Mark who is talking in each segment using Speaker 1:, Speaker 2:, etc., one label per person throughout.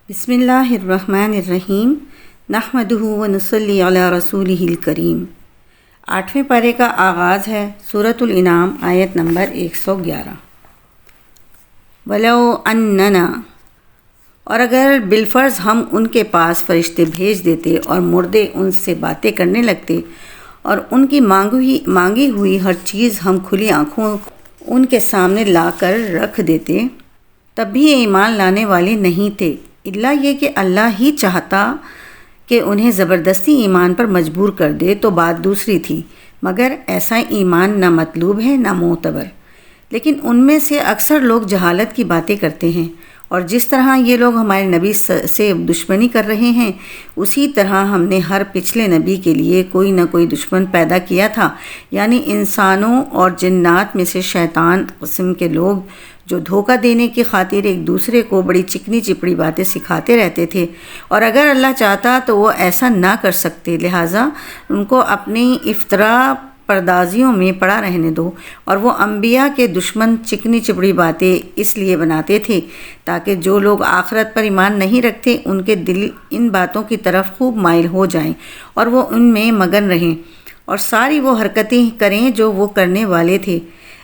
Speaker 1: بسم اللہ الرحمن الرحیم نحمدہ ونصلی علی رسولہ الکریم۔ 8ویں پارے کا آغاز ہے۔ سورۃ الانعام آیت نمبر 111۔ وَلَوْ أَنَّنَا، اور اگر بالفرض ہم ان کے پاس فرشتے بھیج دیتے اور مردے ان سے باتیں کرنے لگتے اور ان کی مانگی ہوئی ہر چیز ہم کھلی آنکھوں ان کے سامنے لا کر رکھ دیتے، تب بھی ایمان لانے والے نہیں تھے، الا یہ کہ اللہ ہی چاہتا کہ انہیں زبردستی ایمان پر مجبور کر دے تو بات دوسری تھی، مگر ایسا ایمان نہ مطلوب ہے نہ معتبر۔ لیکن ان میں سے اکثر لوگ جہالت کی باتیں کرتے ہیں، اور جس طرح یہ لوگ ہمارے نبی سے دشمنی کر رہے ہیں، اسی طرح ہم نے ہر پچھلے نبی کے لیے کوئی نہ کوئی دشمن پیدا کیا تھا، یعنی انسانوں اور جنات میں سے شیطان قسم کے لوگ جو دھوکہ دینے کی خاطر ایک دوسرے کو بڑی چکنی چپڑی باتیں سکھاتے رہتے تھے، اور اگر اللہ چاہتا تو وہ ایسا نہ کر سکتے، لہٰذا ان کو اپنی افطرا پردازیوں میں پڑا رہنے دو۔ اور وہ انبیاء کے دشمن چکنی چپڑی باتیں اس لیے بناتے تھے تاکہ جو لوگ آخرت پر ایمان نہیں رکھتے ان کے دل ان باتوں کی طرف خوب مائل ہو جائیں اور وہ ان میں مگن رہیں اور ساری وہ حرکتیں کریں جو وہ کرنے والے تھے۔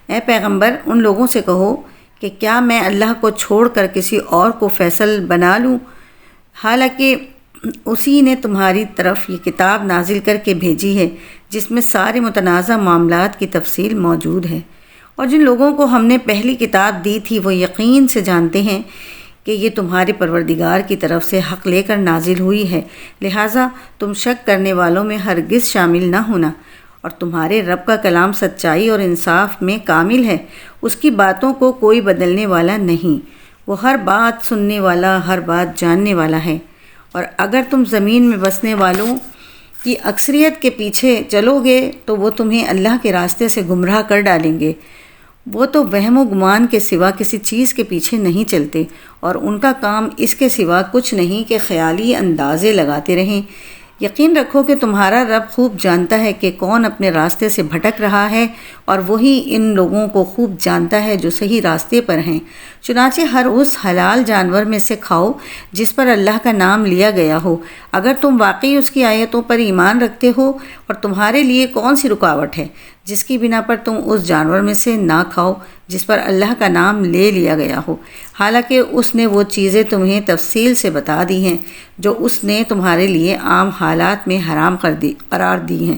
Speaker 1: اے پیغمبر، ان لوگوں سے کہو کہ کیا میں اللہ کو چھوڑ کر کسی اور کو فیصل بنا لوں، حالانکہ اسی نے تمہاری طرف یہ کتاب نازل کر کے بھیجی ہے جس میں سارے متنازع معاملات کی تفصیل موجود ہے۔ اور جن لوگوں کو ہم نے پہلی کتاب دی تھی وہ یقین سے جانتے ہیں کہ یہ تمہارے پروردگار کی طرف سے حق لے کر نازل ہوئی ہے، لہٰذا تم شک کرنے والوں میں ہرگز شامل نہ ہونا، اور تمہارے رب کا کلام سچائی اور انصاف میں کامل ہے، اس کی باتوں کو کوئی بدلنے والا نہیں، وہ ہر بات سننے والا، ہر بات جاننے والا ہے۔ اور اگر تم زمین میں بسنے والوں کی اکثریت کے پیچھے چلو گے تو وہ تمہیں اللہ کے راستے سے گمراہ کر ڈالیں گے، وہ تو وہم و گمان کے سوا کسی چیز کے پیچھے نہیں چلتے، اور ان کا کام اس کے سوا کچھ نہیں کہ خیالی اندازے لگاتے رہیں۔ یقین رکھو کہ تمہارا رب خوب جانتا ہے کہ کون اپنے راستے سے بھٹک رہا ہے، اور وہی ان لوگوں کو خوب جانتا ہے جو صحیح راستے پر ہیں۔ چنانچہ ہر اس حلال جانور میں سے کھاؤ جس پر اللہ کا نام لیا گیا ہو، اگر تم واقعی اس کی آیتوں پر ایمان رکھتے ہو، اور تمہارے لیے کون سی رکاوٹ ہے جس کی بنا پر تم اس جانور میں سے نہ کھاؤ جس پر اللہ کا نام لے لیا گیا ہو، حالانکہ اس نے وہ چیزیں تمہیں تفصیل سے بتا دی ہیں جو اس نے تمہارے لیے عام حالات میں حرام قرار دی ہیں۔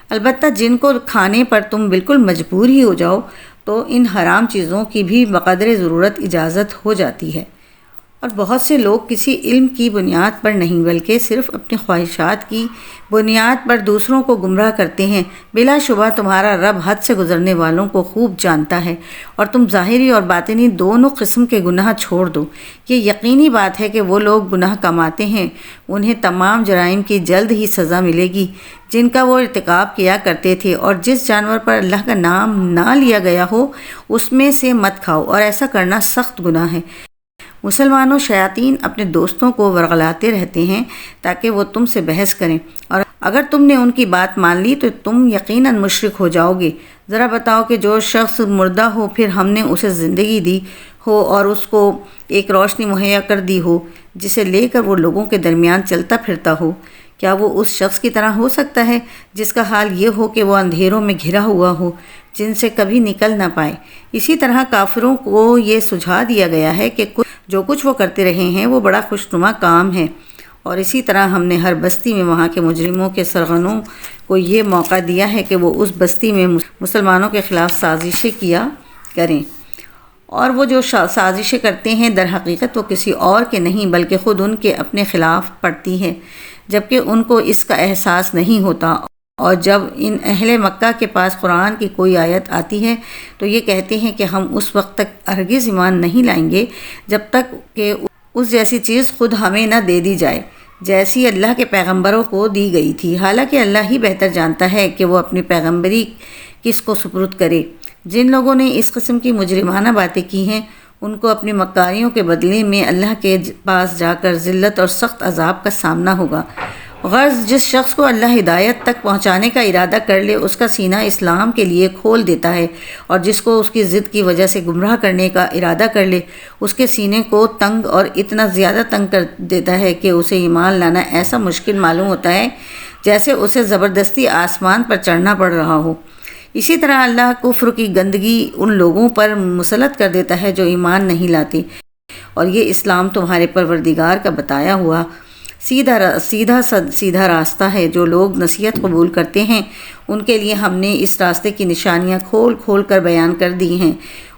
Speaker 1: البتہ جن کو کھانے پر تم بالکل مجبور ہی ہو جاؤ تو ان حرام چیزوں کی بھی بقدر ضرورت اجازت ہو جاتی ہے۔ اور بہت سے لوگ کسی علم کی بنیاد پر نہیں بلکہ صرف اپنی خواہشات کی بنیاد پر دوسروں کو گمراہ کرتے ہیں۔ بلا شبہ تمہارا رب حد سے گزرنے والوں کو خوب جانتا ہے، اور تم ظاہری اور باطنی دونوں قسم کے گناہ چھوڑ دو۔ یہ یقینی بات ہے کہ وہ لوگ گناہ کماتے ہیں انہیں تمام جرائم کی جلد ہی سزا ملے گی جن کا وہ ارتکاب کیا کرتے تھے، اور جس جانور پر اللہ کا نام نہ لیا گیا ہو اس میں سے مت کھاؤ، اور ایسا کرنا سخت گناہ ہے۔ مسلمانوں، شیاطین اپنے دوستوں کو ورغلاتے رہتے ہیں تاکہ وہ تم سے بحث کریں، اور اگر تم نے ان کی بات مان لی تو تم یقیناً مشرک ہو جاؤ گے۔ ذرا بتاؤ کہ جو شخص مردہ ہو پھر ہم نے اسے زندگی دی ہو اور اس کو ایک روشنی مہیا کر دی ہو جسے لے کر وہ لوگوں کے درمیان چلتا پھرتا ہو، کیا وہ اس شخص کی طرح ہو سکتا ہے جس کا حال یہ ہو کہ وہ اندھیروں میں گھرا ہوا ہو جن سے کبھی نکل نہ پائے؟ اسی طرح کافروں کو یہ سجھا دیا گیا ہے کہ جو کچھ وہ کرتے رہے ہیں وہ بڑا خوشنما کام ہے، اور اسی طرح ہم نے ہر بستی میں وہاں کے مجرموں کے سرغنوں کو یہ موقع دیا ہے کہ وہ اس بستی میں مسلمانوں کے خلاف سازشیں کیا کریں، اور وہ جو سازشیں کرتے ہیں در حقیقت وہ کسی اور کے نہیں بلکہ خود ان کے اپنے خلاف پڑتی ہے، جبکہ ان کو اس کا احساس نہیں ہوتا۔ اور جب ان اہل مکہ کے پاس قرآن کی کوئی آیت آتی ہے تو یہ کہتے ہیں کہ ہم اس وقت تک ہرگز ایمان نہیں لائیں گے جب تک کہ اس جیسی چیز خود ہمیں نہ دے دی جائے جیسی اللہ کے پیغمبروں کو دی گئی تھی، حالانکہ اللہ ہی بہتر جانتا ہے کہ وہ اپنی پیغمبری کس کو سپرد کرے۔ جن لوگوں نے اس قسم کی مجرمانہ باتیں کی ہیں ان کو اپنی مکاریوں کے بدلے میں اللہ کے پاس جا کر ذلت اور سخت عذاب کا سامنا ہوگا، غرض جس شخص کو اللہ ہدایت تک پہنچانے کا ارادہ کر لے اس کا سینہ اسلام کے لیے کھول دیتا ہے، اور جس کو اس کی ضد کی وجہ سے گمراہ کرنے کا ارادہ کر لے اس کے سینے کو تنگ اور اتنا زیادہ تنگ کر دیتا ہے کہ اسے ایمان لانا ایسا مشکل معلوم ہوتا ہے جیسے اسے زبردستی آسمان پر چڑھنا پڑ رہا ہو۔ اسی طرح اللہ کفر کی گندگی ان لوگوں پر مسلط کر دیتا ہے جو ایمان نہیں لاتے، اور یہ اسلام تمہارے پروردگار کا بتایا ہوا سیدھا راستہ ہے۔ جو لوگ نصیحت قبول کرتے ہیں ان کے لیے ہم نے اس راستے کی نشانیاں کھول کھول کر بیان کر دی ہیں۔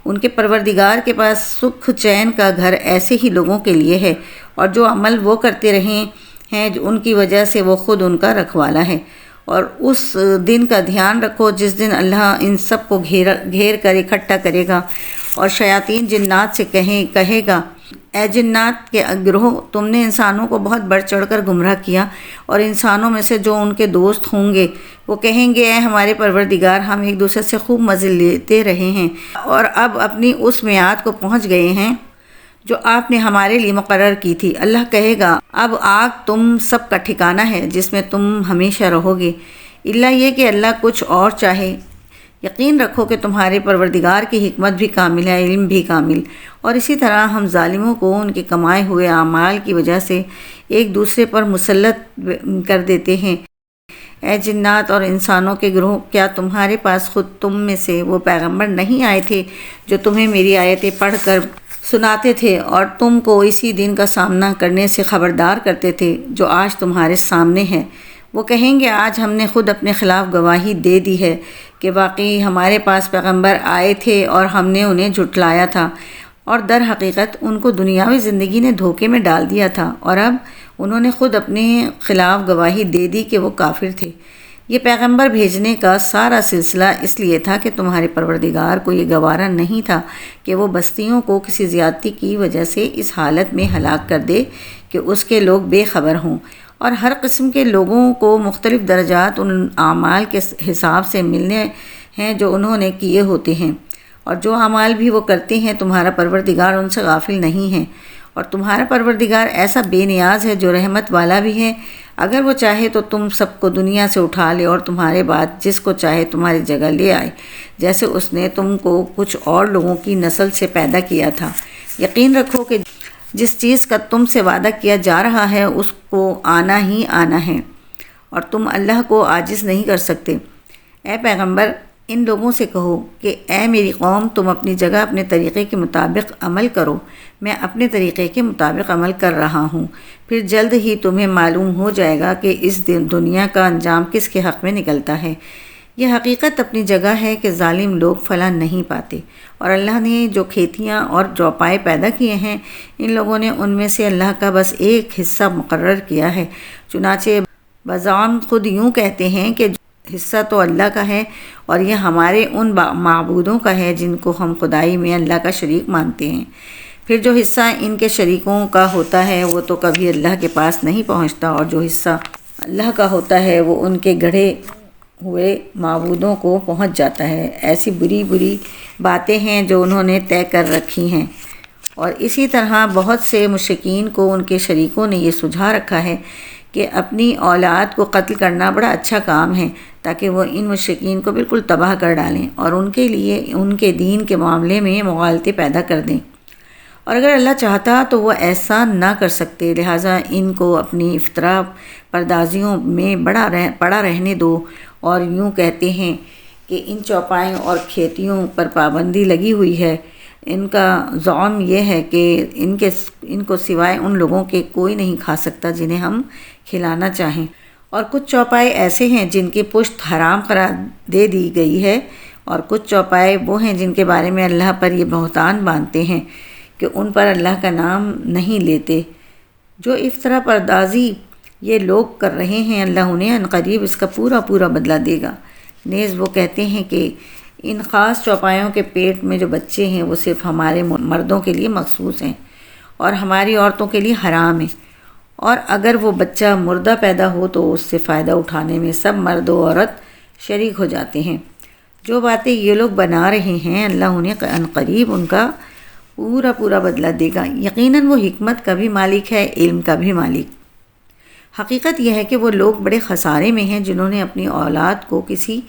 Speaker 1: ان کے پروردگار کے پاس سکھ چین کا گھر ایسے ہی لوگوں کے لیے ہے، اور جو عمل وہ کرتے رہے ہیں ان کی وجہ سے وہ خود ان کا رکھوالا ہے۔ اور اس دن کا دھیان رکھو جس دن اللہ ان سب کو گھیر کر اکٹھا کرے گا، اور شیاطین جنات سے کہے گا، اے جنات کے گروہ، تم نے انسانوں کو بہت بڑھ چڑھ کر گمراہ کیا، اور انسانوں میں سے جو ان کے دوست ہوں گے وہ کہیں گے، اے ہمارے پروردگار، ہم ایک دوسرے سے خوب مزے لیتے رہے ہیں اور اب اپنی اس میعاد کو پہنچ گئے ہیں جو آپ نے ہمارے لیے مقرر کی تھی۔ اللہ کہے گا، اب آگ تم سب کا ٹھکانہ ہے جس میں تم ہمیشہ رہو گے، الا یہ کہ اللہ کچھ اور چاہے۔ یقین رکھو کہ تمہارے پروردگار کی حکمت بھی کامل ہے، علم بھی کامل، اور اسی طرح ہم ظالموں کو ان کے کمائے ہوئے اعمال کی وجہ سے ایک دوسرے پر مسلط کر دیتے ہیں۔ اے جنات اور انسانوں کے گروہ، کیا تمہارے پاس خود تم میں سے وہ پیغمبر نہیں آئے تھے جو تمہیں میری آیتیں پڑھ کر سناتے تھے اور تم کو اسی دن کا سامنا کرنے سے خبردار کرتے تھے جو آج تمہارے سامنے ہے؟ وہ کہیں گے، آج ہم نے خود اپنے خلاف گواہی دے دی ہے کہ واقعی ہمارے پاس پیغمبر آئے تھے اور ہم نے انہیں جھٹلایا تھا، اور در حقیقت ان کو دنیاوی زندگی نے دھوکے میں ڈال دیا تھا، اور اب انہوں نے خود اپنے خلاف گواہی دے دی کہ وہ کافر تھے۔ یہ پیغمبر بھیجنے کا سارا سلسلہ اس لیے تھا کہ تمہارے پروردگار کو یہ گوارا نہیں تھا کہ وہ بستیوں کو کسی زیادتی کی وجہ سے اس حالت میں ہلاک کر دے کہ اس کے لوگ بے خبر ہوں، اور ہر قسم کے لوگوں کو مختلف درجات ان اعمال کے حساب سے ملنے ہیں جو انہوں نے کیے ہوتے ہیں، اور جو اعمال بھی وہ کرتے ہیں تمہارا پروردگار ان سے غافل نہیں ہے، اور تمہارا پروردگار ایسا بے نیاز ہے جو رحمت والا بھی ہے۔ اگر وہ چاہے تو تم سب کو دنیا سے اٹھا لے اور تمہارے بعد جس کو چاہے تمہاری جگہ لے آئے، جیسے اس نے تم کو کچھ اور لوگوں کی نسل سے پیدا کیا تھا۔ یقین رکھو کہ جس چیز کا تم سے وعدہ کیا جا رہا ہے اس کو آنا ہی آنا ہے، اور تم اللہ کو عاجز نہیں کر سکتے۔ اے پیغمبر، ان لوگوں سے کہو کہ اے میری قوم، تم اپنی جگہ اپنے طریقے کے مطابق عمل کرو، میں اپنے طریقے کے مطابق عمل کر رہا ہوں، پھر جلد ہی تمہیں معلوم ہو جائے گا کہ اس دنیا کا انجام کس کے حق میں نکلتا ہے۔ یہ حقیقت اپنی جگہ ہے کہ ظالم لوگ فلاح نہیں پاتے، اور اللہ نے جو کھیتیاں اور چوپائے پیدا کیے ہیں ان لوگوں نے ان میں سے اللہ کا بس ایک حصہ مقرر کیا ہے، چنانچہ بزعم خود یوں کہتے ہیں کہ حصہ تو اللہ کا ہے اور یہ ہمارے ان معبودوں کا ہے جن کو ہم خدائی میں اللہ کا شریک مانتے ہیں، پھر جو حصہ ان کے شریکوں کا ہوتا ہے وہ تو کبھی اللہ کے پاس نہیں پہنچتا، اور جو حصہ اللہ کا ہوتا ہے وہ ان کے گڑھے ہوئے معبودوں کو پہنچ جاتا ہے۔ ایسی بری بری باتیں ہیں جو انہوں نے طے کر رکھی ہیں، اور اسی طرح بہت سے مشرکین کو ان کے شریکوں نے یہ سجھا رکھا ہے کہ اپنی اولاد کو قتل کرنا بڑا اچھا کام ہے تاکہ وہ ان مشرکین کو بالکل تباہ کر ڈالیں اور ان کے لیے ان کے دین کے معاملے میں مغالطے پیدا کر دیں، اور اگر اللہ چاہتا تو وہ ایسا نہ کر سکتے، لہٰذا ان کو اپنی افطرا پردازیوں میں پڑا رہنے دو، اور یوں کہتے ہیں کہ ان چوپائوں اور کھیتیوں پر پابندی لگی ہوئی ہے۔ ان کا زعم یہ ہے کہ ان کو سوائے ان لوگوں کے کوئی نہیں کھا سکتا جنہیں ہم کھلانا چاہیں، اور کچھ چوپائے ایسے ہیں جن کی پشت حرام قرار دے دی گئی ہے، اور کچھ چوپائے وہ ہیں جن کے بارے میں اللہ پر یہ بہتان باندھتے ہیں کہ ان پر اللہ کا نام نہیں لیتے۔ جو افطرا پردازی یہ لوگ کر رہے ہیں اللہ انہیں عنقریب اس کا پورا بدلہ دے گا۔ نیز وہ کہتے ہیں کہ ان خاص چوپایوں کے پیٹ میں جو بچے ہیں وہ صرف ہمارے مردوں کے لیے مخصوص ہیں اور ہماری عورتوں کے لیے حرام ہیں، اور اگر وہ بچہ مردہ پیدا ہو تو اس سے فائدہ اٹھانے میں سب مرد و عورت شریک ہو جاتے ہیں۔ جو باتیں یہ لوگ بنا رہے ہیں اللہ انہیں عنقریب ان کا پورا بدلہ دے گا۔ یقیناً وہ حکمت کا بھی مالک ہے، علم کا بھی مالک۔ حقیقت یہ ہے کہ وہ لوگ بڑے خسارے میں ہیں جنہوں نے اپنی اولاد کو کسی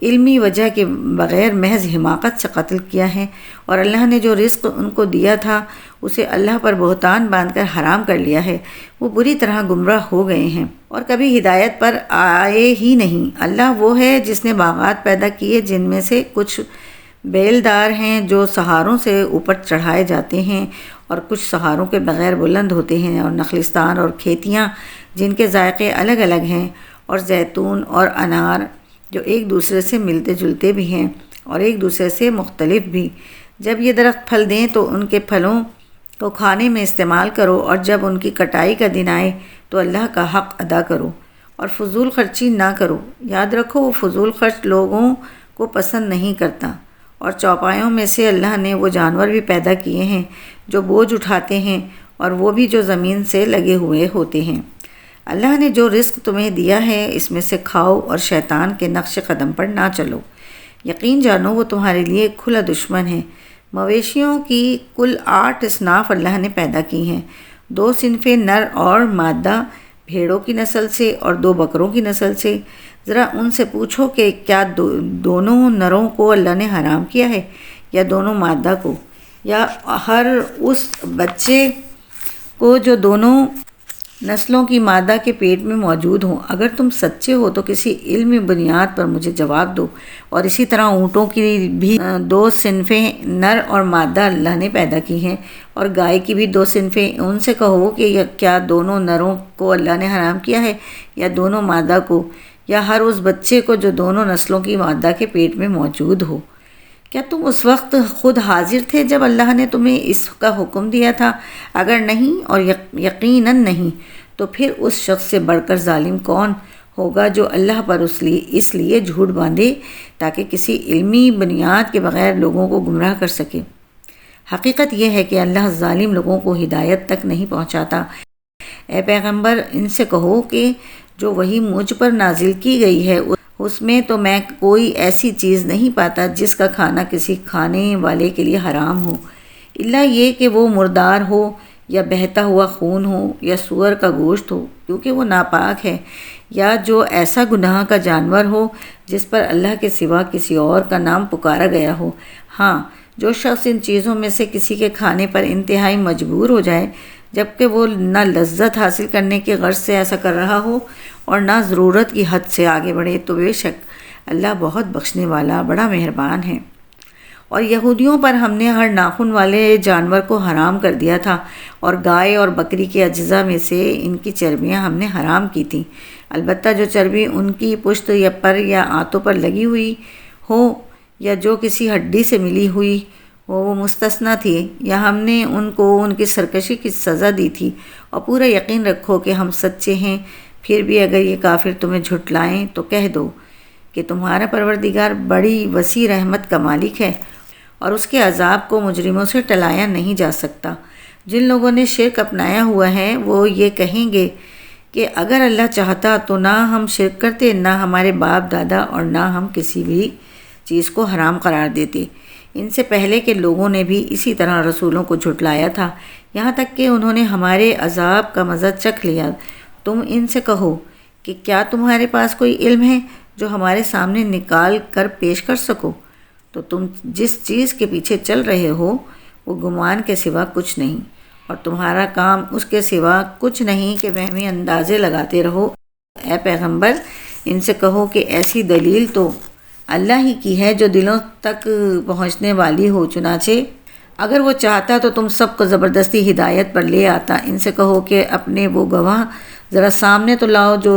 Speaker 1: علمی وجہ کے بغیر محض حماقت سے قتل کیا ہے، اور اللہ نے جو رزق ان کو دیا تھا اسے اللہ پر بہتان باندھ کر حرام کر لیا ہے۔ وہ بری طرح گمراہ ہو گئے ہیں اور کبھی ہدایت پر آئے ہی نہیں۔ اللہ وہ ہے جس نے باغات پیدا کیے جن میں سے کچھ بیلدار ہیں جو سہاروں سے اوپر چڑھائے جاتے ہیں اور کچھ سہاروں کے بغیر بلند ہوتے ہیں، اور نخلستان اور کھیتیاں جن کے ذائقے الگ الگ ہیں، اور زیتون اور انار جو ایک دوسرے سے ملتے جلتے بھی ہیں اور ایک دوسرے سے مختلف بھی۔ جب یہ درخت پھل دیں تو ان کے پھلوں کو کھانے میں استعمال کرو، اور جب ان کی کٹائی کا دن آئے تو اللہ کا حق ادا کرو اور فضول خرچی نہ کرو۔ یاد رکھو وہ فضول خرچ لوگوں کو پسند نہیں کرتا۔ اور چوپایوں میں سے اللہ نے وہ جانور بھی پیدا کیے ہیں جو بوجھ اٹھاتے ہیں، اور وہ بھی جو زمین سے لگے ہوئے ہوتے ہیں۔ اللہ نے جو رزق تمہیں دیا ہے اس میں سے کھاؤ اور شیطان کے نقش قدم پر نہ چلو۔ یقین جانو وہ تمہارے لیے کھلا دشمن ہے۔ مویشیوں کی کل 8 اصناف اللہ نے پیدا کی ہیں، 2 صنفیں نر اور مادہ بھیڑوں کی نسل سے اور 2 بکروں کی نسل سے۔ ذرا ان سے پوچھو کہ کیا دونوں نروں کو اللہ نے حرام کیا ہے یا دونوں مادہ کو، یا ہر اس بچے کو جو دونوں نسلوں کی مادہ کے پیٹ میں موجود ہوں؟ اگر تم سچے ہو تو کسی علمی بنیاد پر مجھے جواب دو۔ اور اسی طرح اونٹوں کی بھی 2 صنفیں نر اور مادہ اللہ نے پیدا کی ہیں، اور گائے کی بھی 2 صنفیں۔ ان سے کہو کہ کیا دونوں نروں کو اللہ نے حرام کیا ہے یا دونوں مادہ کو، یا ہر اس بچے کو جو دونوں نسلوں کی مادہ کے پیٹ میں موجود ہو؟ کیا تم اس وقت خود حاضر تھے جب اللہ نے تمہیں اس کا حکم دیا تھا؟ اگر نہیں، اور یقیناً نہیں، تو پھر اس شخص سے بڑھ کر ظالم کون ہوگا جو اللہ پر اس لیے جھوٹ باندھے تاکہ کسی علمی بنیاد کے بغیر لوگوں کو گمراہ کر سکے۔ حقیقت یہ ہے کہ اللہ ظالم لوگوں کو ہدایت تک نہیں پہنچاتا۔ اے پیغمبر، ان سے کہو کہ جو وحی مجھ پر نازل کی گئی ہے اس میں تو میں کوئی ایسی چیز نہیں پاتا جس کا کھانا کسی کھانے والے کے لیے حرام ہو، الا یہ کہ وہ مردار ہو یا بہتا ہوا خون ہو یا سور کا گوشت ہو، کیونکہ وہ ناپاک ہے، یا جو ایسا گناہ کا جانور ہو جس پر اللہ کے سوا کسی اور کا نام پکارا گیا ہو۔ ہاں، جو شخص ان چیزوں میں سے کسی کے کھانے پر انتہائی مجبور ہو جائے، جبکہ وہ نہ لذت حاصل کرنے کی غرض سے ایسا کر رہا ہو اور نہ ضرورت کی حد سے آگے بڑھے، تو بے شک اللہ بہت بخشنے والا بڑا مہربان ہے۔ اور یہودیوں پر ہم نے ہر ناخن والے جانور کو حرام کر دیا تھا، اور گائے اور بکری کے اجزاء میں سے ان کی چربیاں ہم نے حرام کی تھیں، البتہ جو چربی ان کی پشت یا پر یا آنتوں پر لگی ہوئی ہو یا جو کسی ہڈی سے ملی ہوئی ہو وہ مستثنیٰ تھی، یا ہم نے ان کو ان کی سرکشی کی سزا دی تھی۔ اور پورا یقین رکھو کہ ہم سچے ہیں۔ پھر بھی اگر یہ کافر تمہیں جھٹلائیں تو کہہ دو کہ تمہارا پروردگار بڑی وسیع رحمت کا مالک ہے، اور اس کے عذاب کو مجرموں سے ٹلایا نہیں جا سکتا۔ جن لوگوں نے شرک اپنایا ہوا ہے وہ یہ کہیں گے کہ اگر اللہ چاہتا تو نہ ہم شرک کرتے، نہ ہمارے باپ دادا، اور نہ ہم کسی بھی چیز کو حرام قرار دیتے۔ ان سے پہلے کے لوگوں نے بھی اسی طرح رسولوں کو جھٹلایا تھا، یہاں تک کہ انہوں نے ہمارے عذاب کا مزہ چکھ لیا۔ تم ان سے کہو کہ کیا تمہارے پاس کوئی علم ہے جو ہمارے سامنے نکال کر پیش کر سکو؟ تو تم جس چیز کے پیچھے چل رہے ہو وہ گمان کے سوا کچھ نہیں، اور تمہارا کام اس کے سوا کچھ نہیں کہ وہمی اندازے لگاتے رہو۔ اے پیغمبر، ان سے کہو کہ ایسی دلیل تو اللہ ہی کی ہے جو دلوں تک پہنچنے والی ہو، چنانچہ اگر وہ چاہتا تو تم سب کو زبردستی ہدایت پر لے آتا۔ ان سے کہو کہ اپنے وہ گواہ ذرا سامنے تو لاؤ جو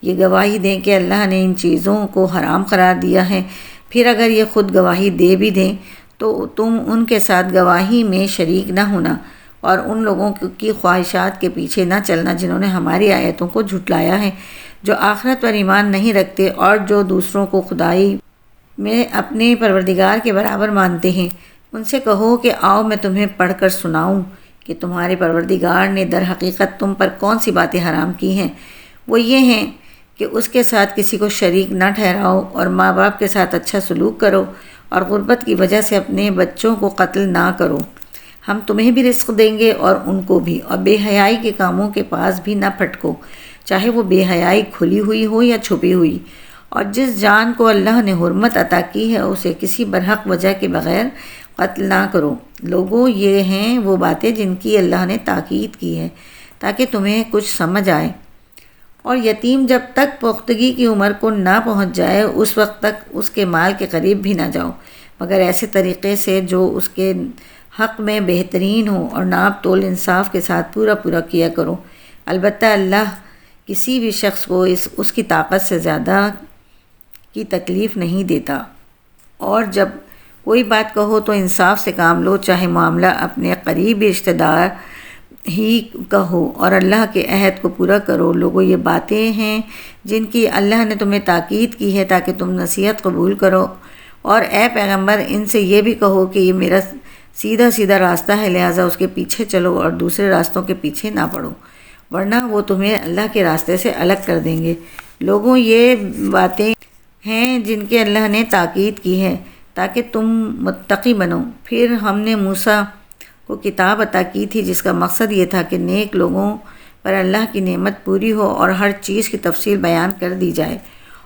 Speaker 1: یہ گواہی دیں کہ اللہ نے ان چیزوں کو حرام قرار دیا ہے۔ پھر اگر یہ خود گواہی دے بھی دیں تو تم ان کے ساتھ گواہی میں شریک نہ ہونا، اور ان لوگوں کی خواہشات کے پیچھے نہ چلنا جنہوں نے ہماری آیتوں کو جھٹلایا ہے، جو آخرت پر ایمان نہیں رکھتے اور جو دوسروں کو خدائی میں اپنے پروردگار کے برابر مانتے ہیں۔ ان سے کہو کہ آؤ میں تمہیں پڑھ کر سناؤں کہ تمہارے پروردگار نے در حقیقت تم پر کون سی باتیں حرام کی ہیں۔ وہ یہ ہیں کہ اس کے ساتھ کسی کو شریک نہ ٹھہراؤ، اور ماں باپ کے ساتھ اچھا سلوک کرو، اور غربت کی وجہ سے اپنے بچوں کو قتل نہ کرو۔ ہم تمہیں بھی رزق دیں گے اور ان کو بھی، اور بے حیائی کے کاموں کے پاس بھی نہ پھٹکو، چاہے وہ بے حیائی کھلی ہوئی ہو یا چھپی ہوئی، اور جس جان کو اللہ نے حرمت عطا کی ہے اسے کسی برحق وجہ کے بغیر قتل نہ کرو۔ لوگوں، یہ ہیں وہ باتیں جن کی اللہ نے تاکید کی ہے تاکہ تمہیں کچھ سمجھ آئے۔ اور یتیم جب تک پختگی کی عمر کو نہ پہنچ جائے اس وقت تک اس کے مال کے قریب بھی نہ جاؤ، مگر ایسے طریقے سے جو اس کے حق میں بہترین ہو، اور ناپ تول انصاف کے ساتھ پورا پورا کیا کرو۔ البتہ اللہ کسی بھی شخص کو اس کی طاقت سے زیادہ کی تکلیف نہیں دیتا۔ اور جب کوئی بات کہو تو انصاف سے کام لو، چاہے معاملہ اپنے قریبی رشتہ دار ہی کا ہو، اور اللہ کے عہد کو پورا کرو۔ لوگوں، یہ باتیں ہیں جن کی اللہ نے تمہیں تاکید کی ہے تاکہ تم نصیحت قبول کرو، اور اے پیغمبر ان سے یہ بھی کہو کہ یہ میرا سیدھا سیدھا راستہ ہے، لہٰذا اس کے پیچھے چلو اور دوسرے راستوں کے پیچھے نہ پڑو، ورنہ وہ تمہیں اللہ کے راستے سے الگ کر دیں گے۔ لوگوں، یہ باتیں ہیں جن کے اللہ نے تاکید کی ہے تاکہ تم متقی بنو۔ پھر ہم نے موسیٰ کو کتاب عطا کی تھی جس کا مقصد یہ تھا کہ نیک لوگوں پر اللہ کی نعمت پوری ہو اور ہر چیز کی تفصیل بیان کر دی جائے،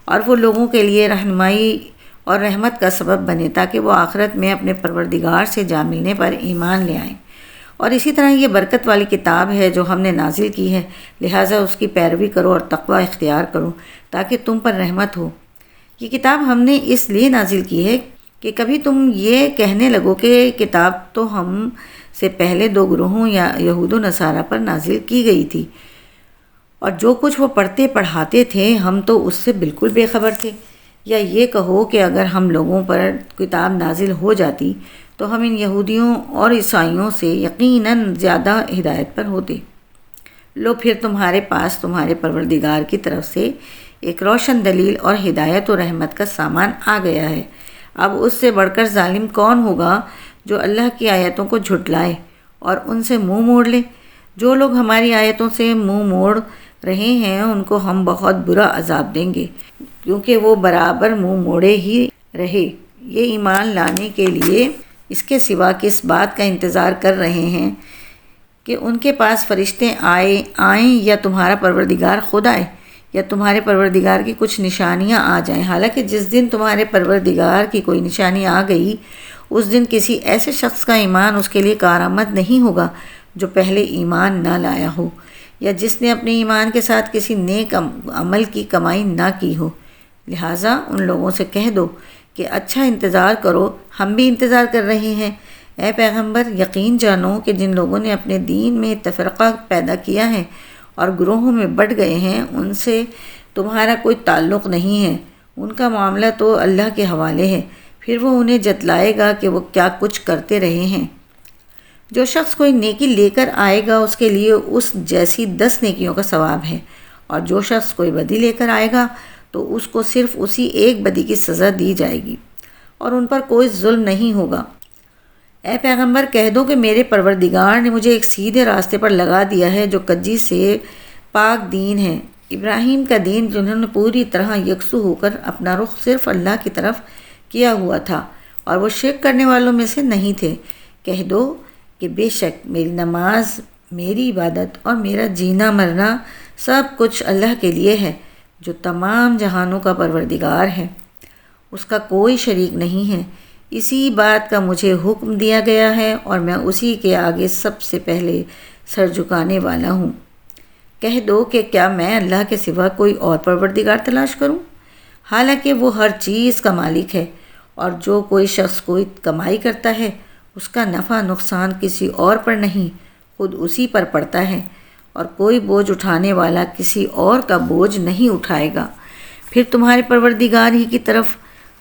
Speaker 1: اور وہ لوگوں کے لیے رہنمائی اور رحمت کا سبب بنے تاکہ وہ آخرت میں اپنے پروردگار سے جا ملنے پر ایمان لے آئیں۔ اور اسی طرح یہ برکت والی کتاب ہے جو ہم نے نازل کی ہے، لہٰذا اس کی پیروی کرو اور تقوی اختیار کرو تاکہ تم پر رحمت ہو۔ یہ کتاب ہم نے اس لیے نازل کی ہے کہ کبھی تم یہ کہنے لگو کہ کتاب تو ہم سے پہلے 2 گروہوں یا یہود و نصارہ پر نازل کی گئی تھی، اور جو کچھ وہ پڑھتے پڑھاتے تھے ہم تو اس سے بالکل بے خبر تھے۔ یا یہ کہو کہ اگر ہم لوگوں پر کتاب نازل ہو جاتی تو ہم ان یہودیوں اور عیسائیوں سے یقیناً زیادہ ہدایت پر ہوتے۔ لو، پھر تمہارے پاس تمہارے پروردگار کی طرف سے ایک روشن دلیل اور ہدایت و رحمت کا سامان آ گیا ہے۔ اب اس سے بڑھ کر ظالم کون ہوگا جو اللہ کی آیتوں کو جھٹلائے اور ان سے منہ موڑ لے؟ جو لوگ ہماری آیتوں سے منہ موڑ رہے ہیں ان کو ہم بہت برا عذاب دیں گے، کیونکہ وہ برابر منہ موڑے ہی رہے۔ یہ ایمان لانے کے لیے اس کے سوا کس بات کا انتظار کر رہے ہیں کہ ان کے پاس فرشتے آئیں یا تمہارا پروردگار خود آئے یا تمہارے پروردگار کی کچھ نشانیاں آ جائیں؟ حالانکہ جس دن تمہارے پروردگار کی کوئی نشانی آ گئی اس دن کسی ایسے شخص کا ایمان اس کے لیے کارآمد نہیں ہوگا جو پہلے ایمان نہ لایا ہو، یا جس نے اپنے ایمان کے ساتھ کسی نیک عمل کی کمائی نہ کی ہو۔ لہٰذا ان لوگوں سے کہہ دو کہ اچھا انتظار کرو، ہم بھی انتظار کر رہے ہیں۔ اے پیغمبر، یقین جانو کہ جن لوگوں نے اپنے دین میں تفرقہ پیدا کیا ہے اور گروہوں میں بٹ گئے ہیں ان سے تمہارا کوئی تعلق نہیں ہے، ان کا معاملہ تو اللہ کے حوالے ہے، پھر وہ انہیں جتلائے گا کہ وہ کیا کچھ کرتے رہے ہیں۔ جو شخص کوئی نیکی لے کر آئے گا اس کے لیے اس جیسی 10 نیکیوں کا ثواب ہے، اور جو شخص کوئی بدی لے کر آئے گا تو اس کو صرف اسی ایک بدی کی سزا دی جائے گی، اور ان پر کوئی ظلم نہیں ہوگا۔ اے پیغمبر، کہہ دو کہ میرے پروردگار نے مجھے ایک سیدھے راستے پر لگا دیا ہے جو کجی سے پاک دین ہے، ابراہیم کا دین، جنہوں نے پوری طرح یکسو ہو کر اپنا رخ صرف اللہ کی طرف کیا ہوا تھا اور وہ شرک کرنے والوں میں سے نہیں تھے۔ کہہ دو کہ بے شک میری نماز، میری عبادت اور میرا جینا مرنا سب کچھ اللہ کے لیے ہے جو تمام جہانوں کا پروردگار ہے، اس کا کوئی شریک نہیں ہے۔ اسی بات کا مجھے حکم دیا گیا ہے اور میں اسی کے آگے سب سے پہلے سر جھکانے والا ہوں۔ کہہ دو کہ کیا میں اللہ کے سوا کوئی اور پروردگار تلاش کروں؟ حالانکہ وہ ہر چیز کا مالک ہے، اور جو کوئی شخص کوئی کمائی کرتا ہے اس کا نفع نقصان کسی اور پر نہیں، خود اسی پر پڑتا ہے، اور کوئی بوجھ اٹھانے والا کسی اور کا بوجھ نہیں اٹھائے گا۔ پھر تمہارے پروردگار ہی کی طرف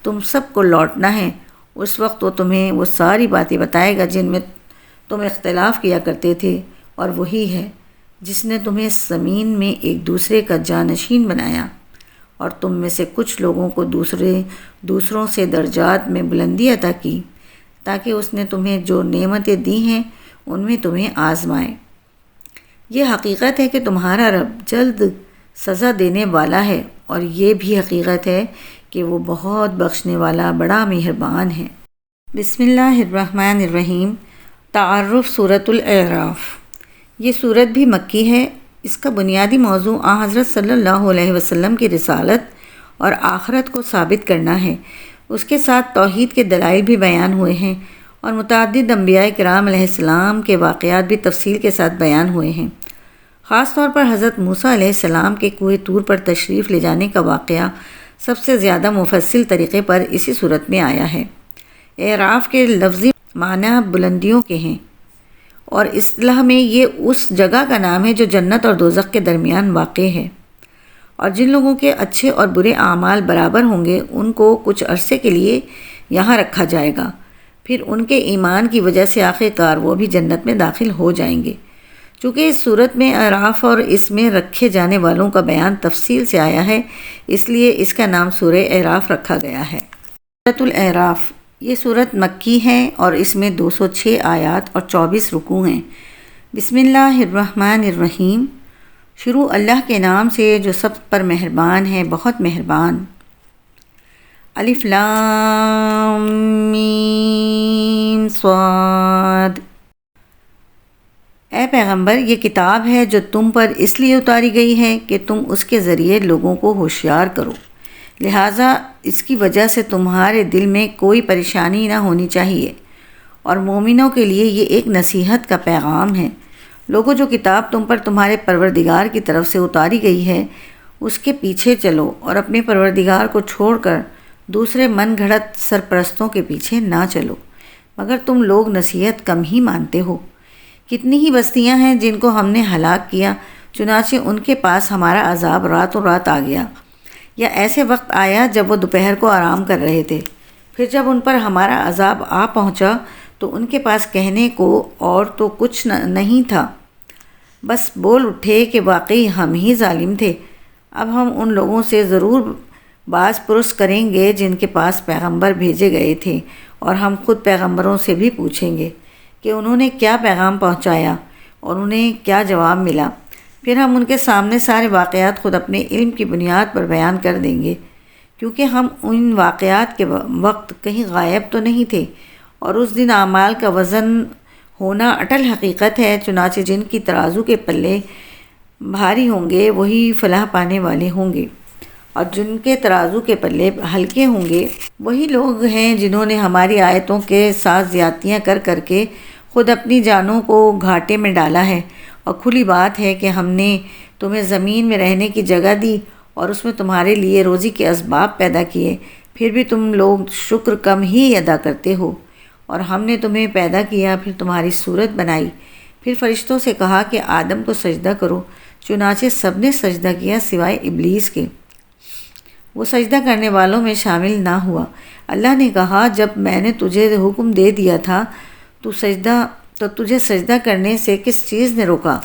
Speaker 1: تم سب کو لوٹنا ہے، اس وقت وہ تمہیں وہ ساری باتیں بتائے گا جن میں تم اختلاف کیا کرتے تھے، اور وہی ہے جس نے تمہیں زمین میں ایک دوسرے کا جانشین بنایا، اور تم میں سے کچھ لوگوں کو دوسروں سے درجات میں بلندی عطا کی تاکہ اس نے تمہیں جو نعمتیں دی ہیں ان میں تمہیں آزمائے۔ یہ حقیقت ہے کہ تمہارا رب جلد سزا دینے والا ہے، اور یہ بھی حقیقت ہے کہ وہ بہت بخشنے والا بڑا مہربان ہے۔ بسم اللہ الرحمن الرحیم۔ تعارف سورۃ الاعراف۔ یہ سورت بھی مکی ہے اس کا بنیادی موضوع حضرت صلی اللہ علیہ وسلم کی رسالت اور آخرت کو ثابت کرنا ہے۔ اس کے ساتھ توحید کے دلائل بھی بیان ہوئے ہیں اور متعدد انبیاء کرام علیہ السلام کے واقعات بھی تفصیل کے ساتھ بیان ہوئے ہیں۔ خاص طور پر حضرت موسیٰ علیہ السلام کے کوہ طور پر تشریف لے جانے کا واقعہ سب سے زیادہ مفصل طریقے پر اسی صورت میں آیا ہے۔ اعراف کے لفظی معنی بلندیوں کے ہیں اور اصطلاح میں یہ اس جگہ کا نام ہے جو جنت اور دوزخ کے درمیان واقع ہے، اور جن لوگوں کے اچھے اور برے اعمال برابر ہوں گے ان کو کچھ عرصے کے لیے یہاں رکھا جائے گا، پھر ان کے ایمان کی وجہ سے آخر کار وہ بھی جنت میں داخل ہو جائیں گے۔ چونکہ اس صورت میں اعراف اور اس میں رکھے جانے والوں کا بیان تفصیل سے آیا ہے، اس لیے اس کا نام سورہ اعراف رکھا گیا ہے۔ سورۃ الاعراف یہ صورت مکی ہے اور اس میں 206 آیات اور 24 رکوع ہیں۔ بسم اللہ الرحمن الرحیم، شروع اللہ کے نام سے جو سب پر مہربان ہے، بہت مہربان۔ الف لام میم صاد۔ اے پیغمبر، یہ کتاب ہے جو تم پر اس لیے اتاری گئی ہے کہ تم اس کے ذریعے لوگوں کو ہوشیار کرو، لہٰذا اس کی وجہ سے تمہارے دل میں کوئی پریشانی نہ ہونی چاہیے، اور مومنوں کے لیے یہ ایک نصیحت کا پیغام ہے۔ لوگوں، جو کتاب تم پر تمہارے پروردگار کی طرف سے اتاری گئی ہے اس کے پیچھے چلو اور اپنے پروردگار کو چھوڑ کر دوسرے من گھڑت سرپرستوں کے پیچھے نہ چلو، مگر تم لوگ نصیحت کم ہی مانتے ہو۔ کتنی ہی بستیاں ہیں جن کو ہم نے ہلاک کیا، چنانچہ ان کے پاس ہمارا عذاب راتوں رات آ گیا، یا ایسے وقت آیا جب وہ دوپہر کو آرام کر رہے تھے، پھر جب ان پر ہمارا عذاب آ پہنچا تو ان کے پاس کہنے کو اور تو کچھ نہیں تھا، بس بول اٹھے کہ واقعی ہم ہی ظالم تھے۔ اب ہم ان لوگوں سے ضرور باز پرس کریں گے جن کے پاس پیغمبر بھیجے گئے تھے، اور ہم خود پیغمبروں سے بھی پوچھیں گے کہ انہوں نے کیا پیغام پہنچایا اور انہیں کیا جواب ملا۔ پھر ہم ان کے سامنے سارے واقعات خود اپنے علم کی بنیاد پر بیان کر دیں گے، کیونکہ ہم ان واقعات کے وقت کہیں غائب تو نہیں تھے، اور اس دن اعمال کا وزن ہونا اٹل حقیقت ہے۔ چنانچہ جن کی ترازو کے پلے بھاری ہوں گے وہی فلاح پانے والے ہوں گے، اور جن کے ترازو کے پلے ہلکے ہوں گے وہی لوگ ہیں جنہوں نے ہماری آیتوں کے ساتھ زیادتیاں کر کر کے خود اپنی جانوں کو گھاٹے میں ڈالا ہے۔ اور کھلی بات ہے کہ ہم نے تمہیں زمین میں رہنے کی جگہ دی اور اس میں تمہارے لیے روزی کے اسباب پیدا کیے، پھر بھی تم لوگ شکر کم ہی ادا کرتے ہو۔ اور ہم نے تمہیں پیدا کیا، پھر تمہاری صورت بنائی، پھر فرشتوں سے کہا کہ آدم کو سجدہ کرو، چنانچہ سب نے سجدہ کیا سوائے ابلیس کے، وہ سجدہ کرنے والوں میں شامل نہ ہوا۔ اللہ نے کہا، جب میں نے تجھے حکم دے دیا تھا تو تجھے سجدہ کرنے سے کس چیز نے روکا؟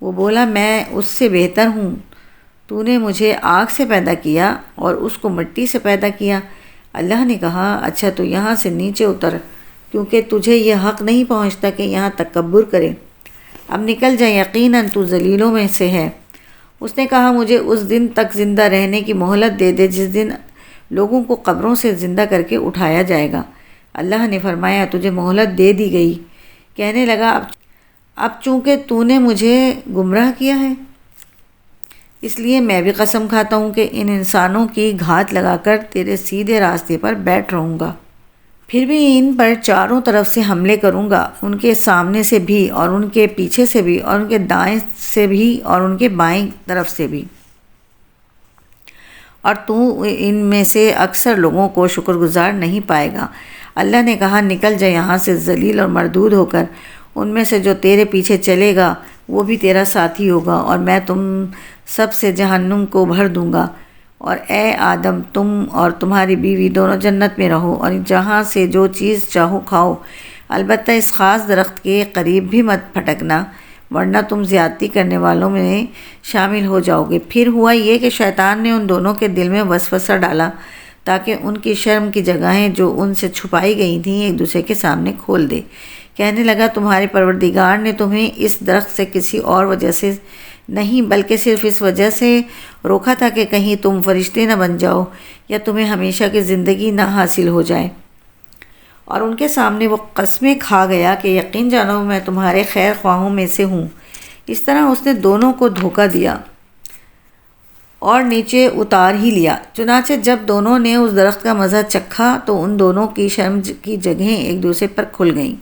Speaker 1: وہ بولا، میں اس سے بہتر ہوں، تو نے مجھے آگ سے پیدا کیا اور اس کو مٹی سے پیدا کیا۔ اللہ نے کہا، اچھا تو یہاں سے نیچے اتر، کیونکہ تجھے یہ حق نہیں پہنچتا کہ یہاں تکبر کرے، اب نکل جا، یقیناً تو ذلیلوں میں سے ہے۔ اس نے کہا، مجھے اس دن تک زندہ رہنے کی مہلت دے دے جس دن لوگوں کو قبروں سے زندہ کر کے اٹھایا جائے گا۔ اللہ نے فرمایا، تجھے مہلت دے دی گئی۔ کہنے لگا، اب چونکہ تو نے مجھے گمراہ کیا ہے، اس لیے میں بھی قسم کھاتا ہوں کہ ان انسانوں کی گھات لگا کر تیرے سیدھے راستے پر بیٹھ رہوں گا، پھر بھی ان پر چاروں طرف سے حملے کروں گا، ان کے سامنے سے بھی اور ان کے پیچھے سے بھی اور ان کے دائیں سے بھی اور ان کے بائیں طرف سے بھی، اور تو ان میں سے اکثر لوگوں کو شکر گزار نہیں پائے گا۔ اللہ نے کہا، نکل جا یہاں سے ذلیل اور مردود ہو کر، ان میں سے جو تیرے پیچھے چلے گا وہ بھی تیرا ساتھی ہوگا، اور میں تم سب سے جہنم کو بھر دوں گا، اور اے آدم، تم اور تمہاری بیوی دونوں جنت میں رہو اور جہاں سے جو چیز چاہو کھاؤ، البتہ اس خاص درخت کے قریب بھی مت پھٹکنا، ورنہ تم زیادتی کرنے والوں میں شامل ہو جاؤ گے۔ پھر ہوا یہ کہ شیطان نے ان دونوں کے دل میں وسوسہ ڈالا تاکہ ان کی شرم کی جگہیں جو ان سے چھپائی گئی تھیں ایک دوسرے کے سامنے کھول دے۔ کہنے لگا، تمہارے پروردگار نے تمہیں اس درخت سے کسی اور وجہ سے نہیں بلکہ صرف اس وجہ سے روکا تھا کہ کہیں تم فرشتے نہ بن جاؤ یا تمہیں ہمیشہ کی زندگی نہ حاصل ہو جائے۔ اور ان کے سامنے وہ قسمیں کھا گیا کہ یقین جانو میں تمہارے خیر خواہوں میں سے ہوں، اس طرح اس نے دونوں کو دھوکہ دیا اور نیچے اتار ہی لیا۔ چنانچہ جب دونوں نے اس درخت کا مزہ چکھا تو ان دونوں کی شرم کی جگہیں ایک دوسرے پر کھل گئیں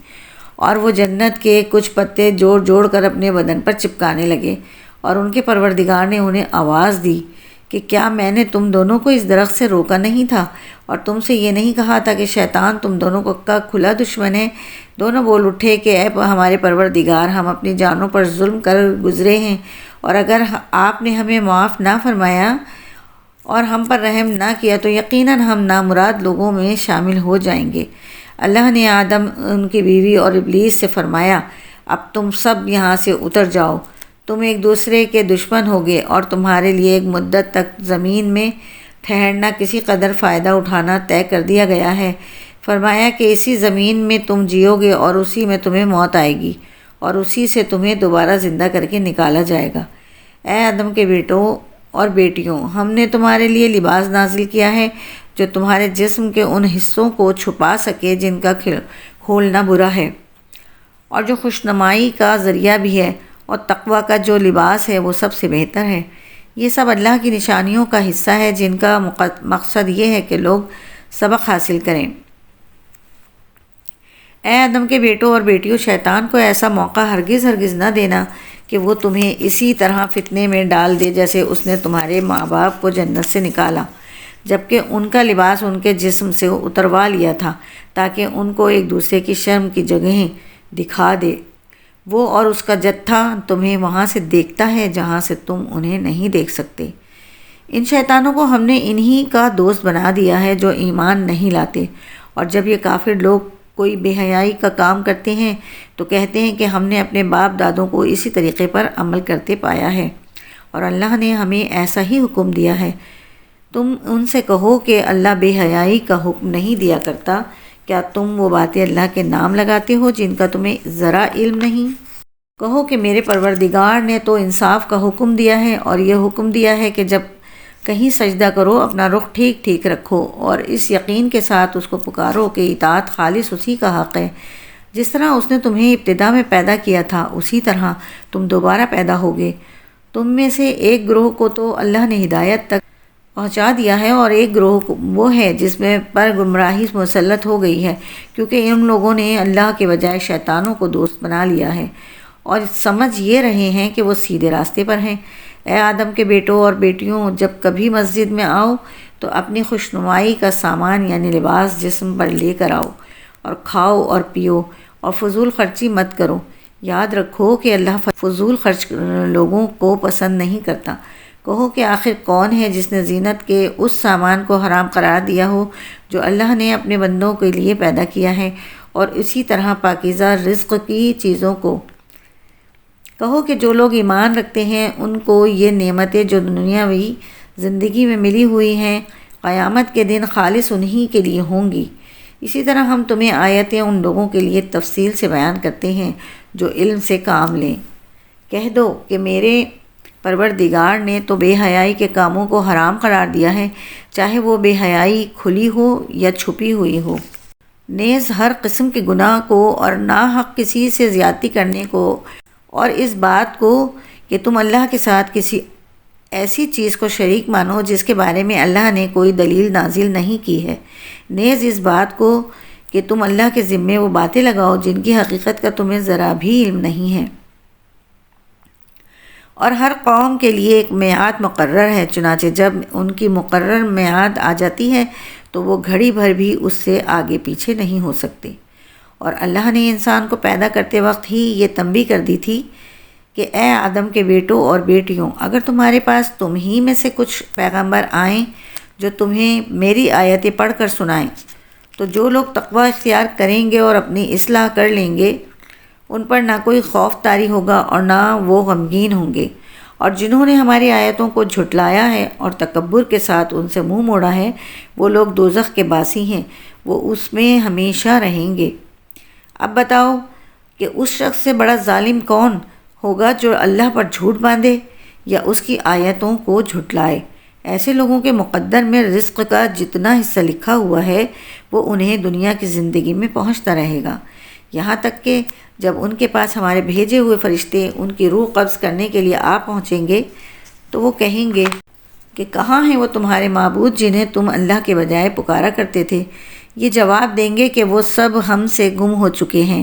Speaker 1: اور وہ جنت کے کچھ پتے جوڑ جوڑ کر اپنے بدن پر چپکانے لگے، اور ان کے پروردگار نے انہیں آواز دی کہ کیا میں نے تم دونوں کو اس درخت سے روکا نہیں تھا اور تم سے یہ نہیں کہا تھا کہ شیطان تم دونوں کا کھلا دشمن ہے؟ دونوں بول اٹھے کہ اے ہمارے پروردگار، ہم اپنی جانوں پر ظلم کر گزرے ہیں، اور اگر آپ نے ہمیں معاف نہ فرمایا اور ہم پر رحم نہ کیا تو یقیناً ہم نامراد لوگوں میں شامل ہو جائیں گے۔ اللہ نے آدم، ان کی بیوی اور ابلیس سے فرمایا، اب تم سب یہاں سے اتر جاؤ، تم ایک دوسرے کے دشمن ہوگے اور تمہارے لیے ایک مدت تک زمین میں ٹھہرنا، کسی قدر فائدہ اٹھانا طے کر دیا گیا ہے۔ فرمایا کہ اسی زمین میں تم جیو گے اور اسی میں تمہیں موت آئے گی اور اسی سے تمہیں دوبارہ زندہ کر کے نکالا جائے گا۔ اے آدم کے بیٹوں اور بیٹیوں، ہم نے تمہارے لیے لباس نازل کیا ہے جو تمہارے جسم کے ان حصوں کو چھپا سکے جن کا کھولنا برا ہے، اور جو خوشنمائی کا ذریعہ بھی ہے، اور تقویٰ کا جو لباس ہے وہ سب سے بہتر ہے۔ یہ سب اللہ کی نشانیوں کا حصہ ہے جن کا مقصد یہ ہے کہ لوگ سبق حاصل کریں۔ اے آدم کے بیٹوں اور بیٹیوں، شیطان کو ایسا موقع ہرگز نہ دینا کہ وہ تمہیں اسی طرح فتنے میں ڈال دے جیسے اس نے تمہارے ماں باپ کو جنت سے نکالا، جبکہ ان کا لباس ان کے جسم سے اتروا لیا تھا تاکہ ان کو ایک دوسرے کی شرم کی جگہیں دکھا دے۔ وہ اور اس کا جتھا تمہیں وہاں سے دیکھتا ہے جہاں سے تم انہیں نہیں دیکھ سکتے۔ ان شیطانوں کو ہم نے انہی کا دوست بنا دیا ہے جو ایمان نہیں لاتے، اور جب یہ کافر لوگ کوئی بے حیائی کا کام کرتے ہیں تو کہتے ہیں کہ ہم نے اپنے باپ دادوں کو اسی طریقے پر عمل کرتے پایا ہے اور اللہ نے ہمیں ایسا ہی حکم دیا ہے۔ تم ان سے کہو کہ اللہ بے حیائی کا حکم نہیں دیا کرتا، کیا تم وہ باتیں اللہ کے نام لگاتے ہو جن کا تمہیں ذرا علم نہیں؟ کہو کہ میرے پروردگار نے تو انصاف کا حکم دیا ہے، اور یہ حکم دیا ہے کہ جب کہیں سجدہ کرو اپنا رخ ٹھیک رکھو اور اس یقین کے ساتھ اس کو پکارو کہ اطاعت خالص اسی کا حق ہے۔ جس طرح اس نے تمہیں ابتدا میں پیدا کیا تھا اسی طرح تم دوبارہ پیدا ہوگے۔ تم میں سے ایک گروہ کو تو اللہ نے ہدایت تک پہنچا دیا ہے اور ایک گروہ وہ ہے جس میں پر گمراہی مسلط ہو گئی ہے، کیونکہ ان لوگوں نے اللہ کے بجائے شیطانوں کو دوست بنا لیا ہے اور سمجھ یہ رہے ہیں کہ وہ سیدھے راستے پر ہیں۔ اے آدم کے بیٹوں اور بیٹیوں، جب کبھی مسجد میں آؤ تو اپنی خوشنمائی کا سامان یعنی لباس جسم پر لے کر آؤ، اور کھاؤ اور پیو اور فضول خرچی مت کرو۔ یاد رکھو کہ اللہ فضول خرچ لوگوں کو پسند نہیں کرتا۔ کہو کہ آخر کون ہے جس نے زینت کے اس سامان کو حرام قرار دیا ہو جو اللہ نے اپنے بندوں کے لیے پیدا کیا ہے، اور اسی طرح پاکیزہ رزق کی چیزوں کو۔ کہو کہ جو لوگ ایمان رکھتے ہیں ان کو یہ نعمتیں جو دنیاوی زندگی میں ملی ہوئی ہیں قیامت کے دن خالص انہی کے لیے ہوں گی۔ اسی طرح ہم تمہیں آیتیں ان لوگوں کے لیے تفصیل سے بیان کرتے ہیں جو علم سے کام لیں۔ کہہ دو کہ میرے پروردگار نے تو بے حیائی کے کاموں کو حرام قرار دیا ہے، چاہے وہ بے حیائی کھلی ہو یا چھپی ہوئی ہو۔ نیز ہر قسم کے گناہ کو اور ناحق کسی سے زیادتی کرنے کو، اور اس بات کو کہ تم اللہ کے ساتھ کسی ایسی چیز کو شریک مانو جس کے بارے میں اللہ نے کوئی دلیل نازل نہیں کی ہے۔ نیز اس بات کو کہ تم اللہ کے ذمے وہ باتیں لگاؤ جن کی حقیقت کا تمہیں ذرا بھی علم نہیں ہے۔ اور ہر قوم کے لیے ایک میعاد مقرر ہے، چنانچہ جب ان کی مقرر میعاد آ جاتی ہے تو وہ گھڑی بھر بھی اس سے آگے پیچھے نہیں ہو سکتے۔ اور اللہ نے انسان کو پیدا کرتے وقت ہی یہ تنبیہ کر دی تھی کہ اے آدم کے بیٹوں اور بیٹیوں، اگر تمہارے پاس تم ہی میں سے کچھ پیغمبر آئیں جو تمہیں میری آیتیں پڑھ کر سنائیں تو جو لوگ تقوی اختیار کریں گے اور اپنی اصلاح کر لیں گے ان پر نہ کوئی خوف طاری ہوگا اور نہ وہ غمگین ہوں گے، اور جنہوں نے ہماری آیتوں کو جھٹلایا ہے اور تکبر کے ساتھ ان سے منہ موڑا ہے وہ لوگ دوزخ کے باسی ہیں، وہ اس میں ہمیشہ رہیں گے۔ اب بتاؤ کہ اس شخص سے بڑا ظالم کون ہوگا جو اللہ پر جھوٹ باندھے یا اس کی آیتوں کو جھٹلائے۔ ایسے لوگوں کے مقدر میں رزق کا جتنا حصہ لکھا ہوا ہے وہ انہیں دنیا کی زندگی میں پہنچتا رہے گا۔ یہاں تک کہ جب ان کے پاس ہمارے بھیجے ہوئے فرشتے ان کی روح قبض کرنے کے لیے آ پہنچیں گے تو وہ کہیں گے کہ کہاں ہیں وہ تمہارے معبود جنہیں تم اللہ کے بجائے پکارا کرتے تھے؟ یہ جواب دیں گے کہ وہ سب ہم سے گم ہو چکے ہیں،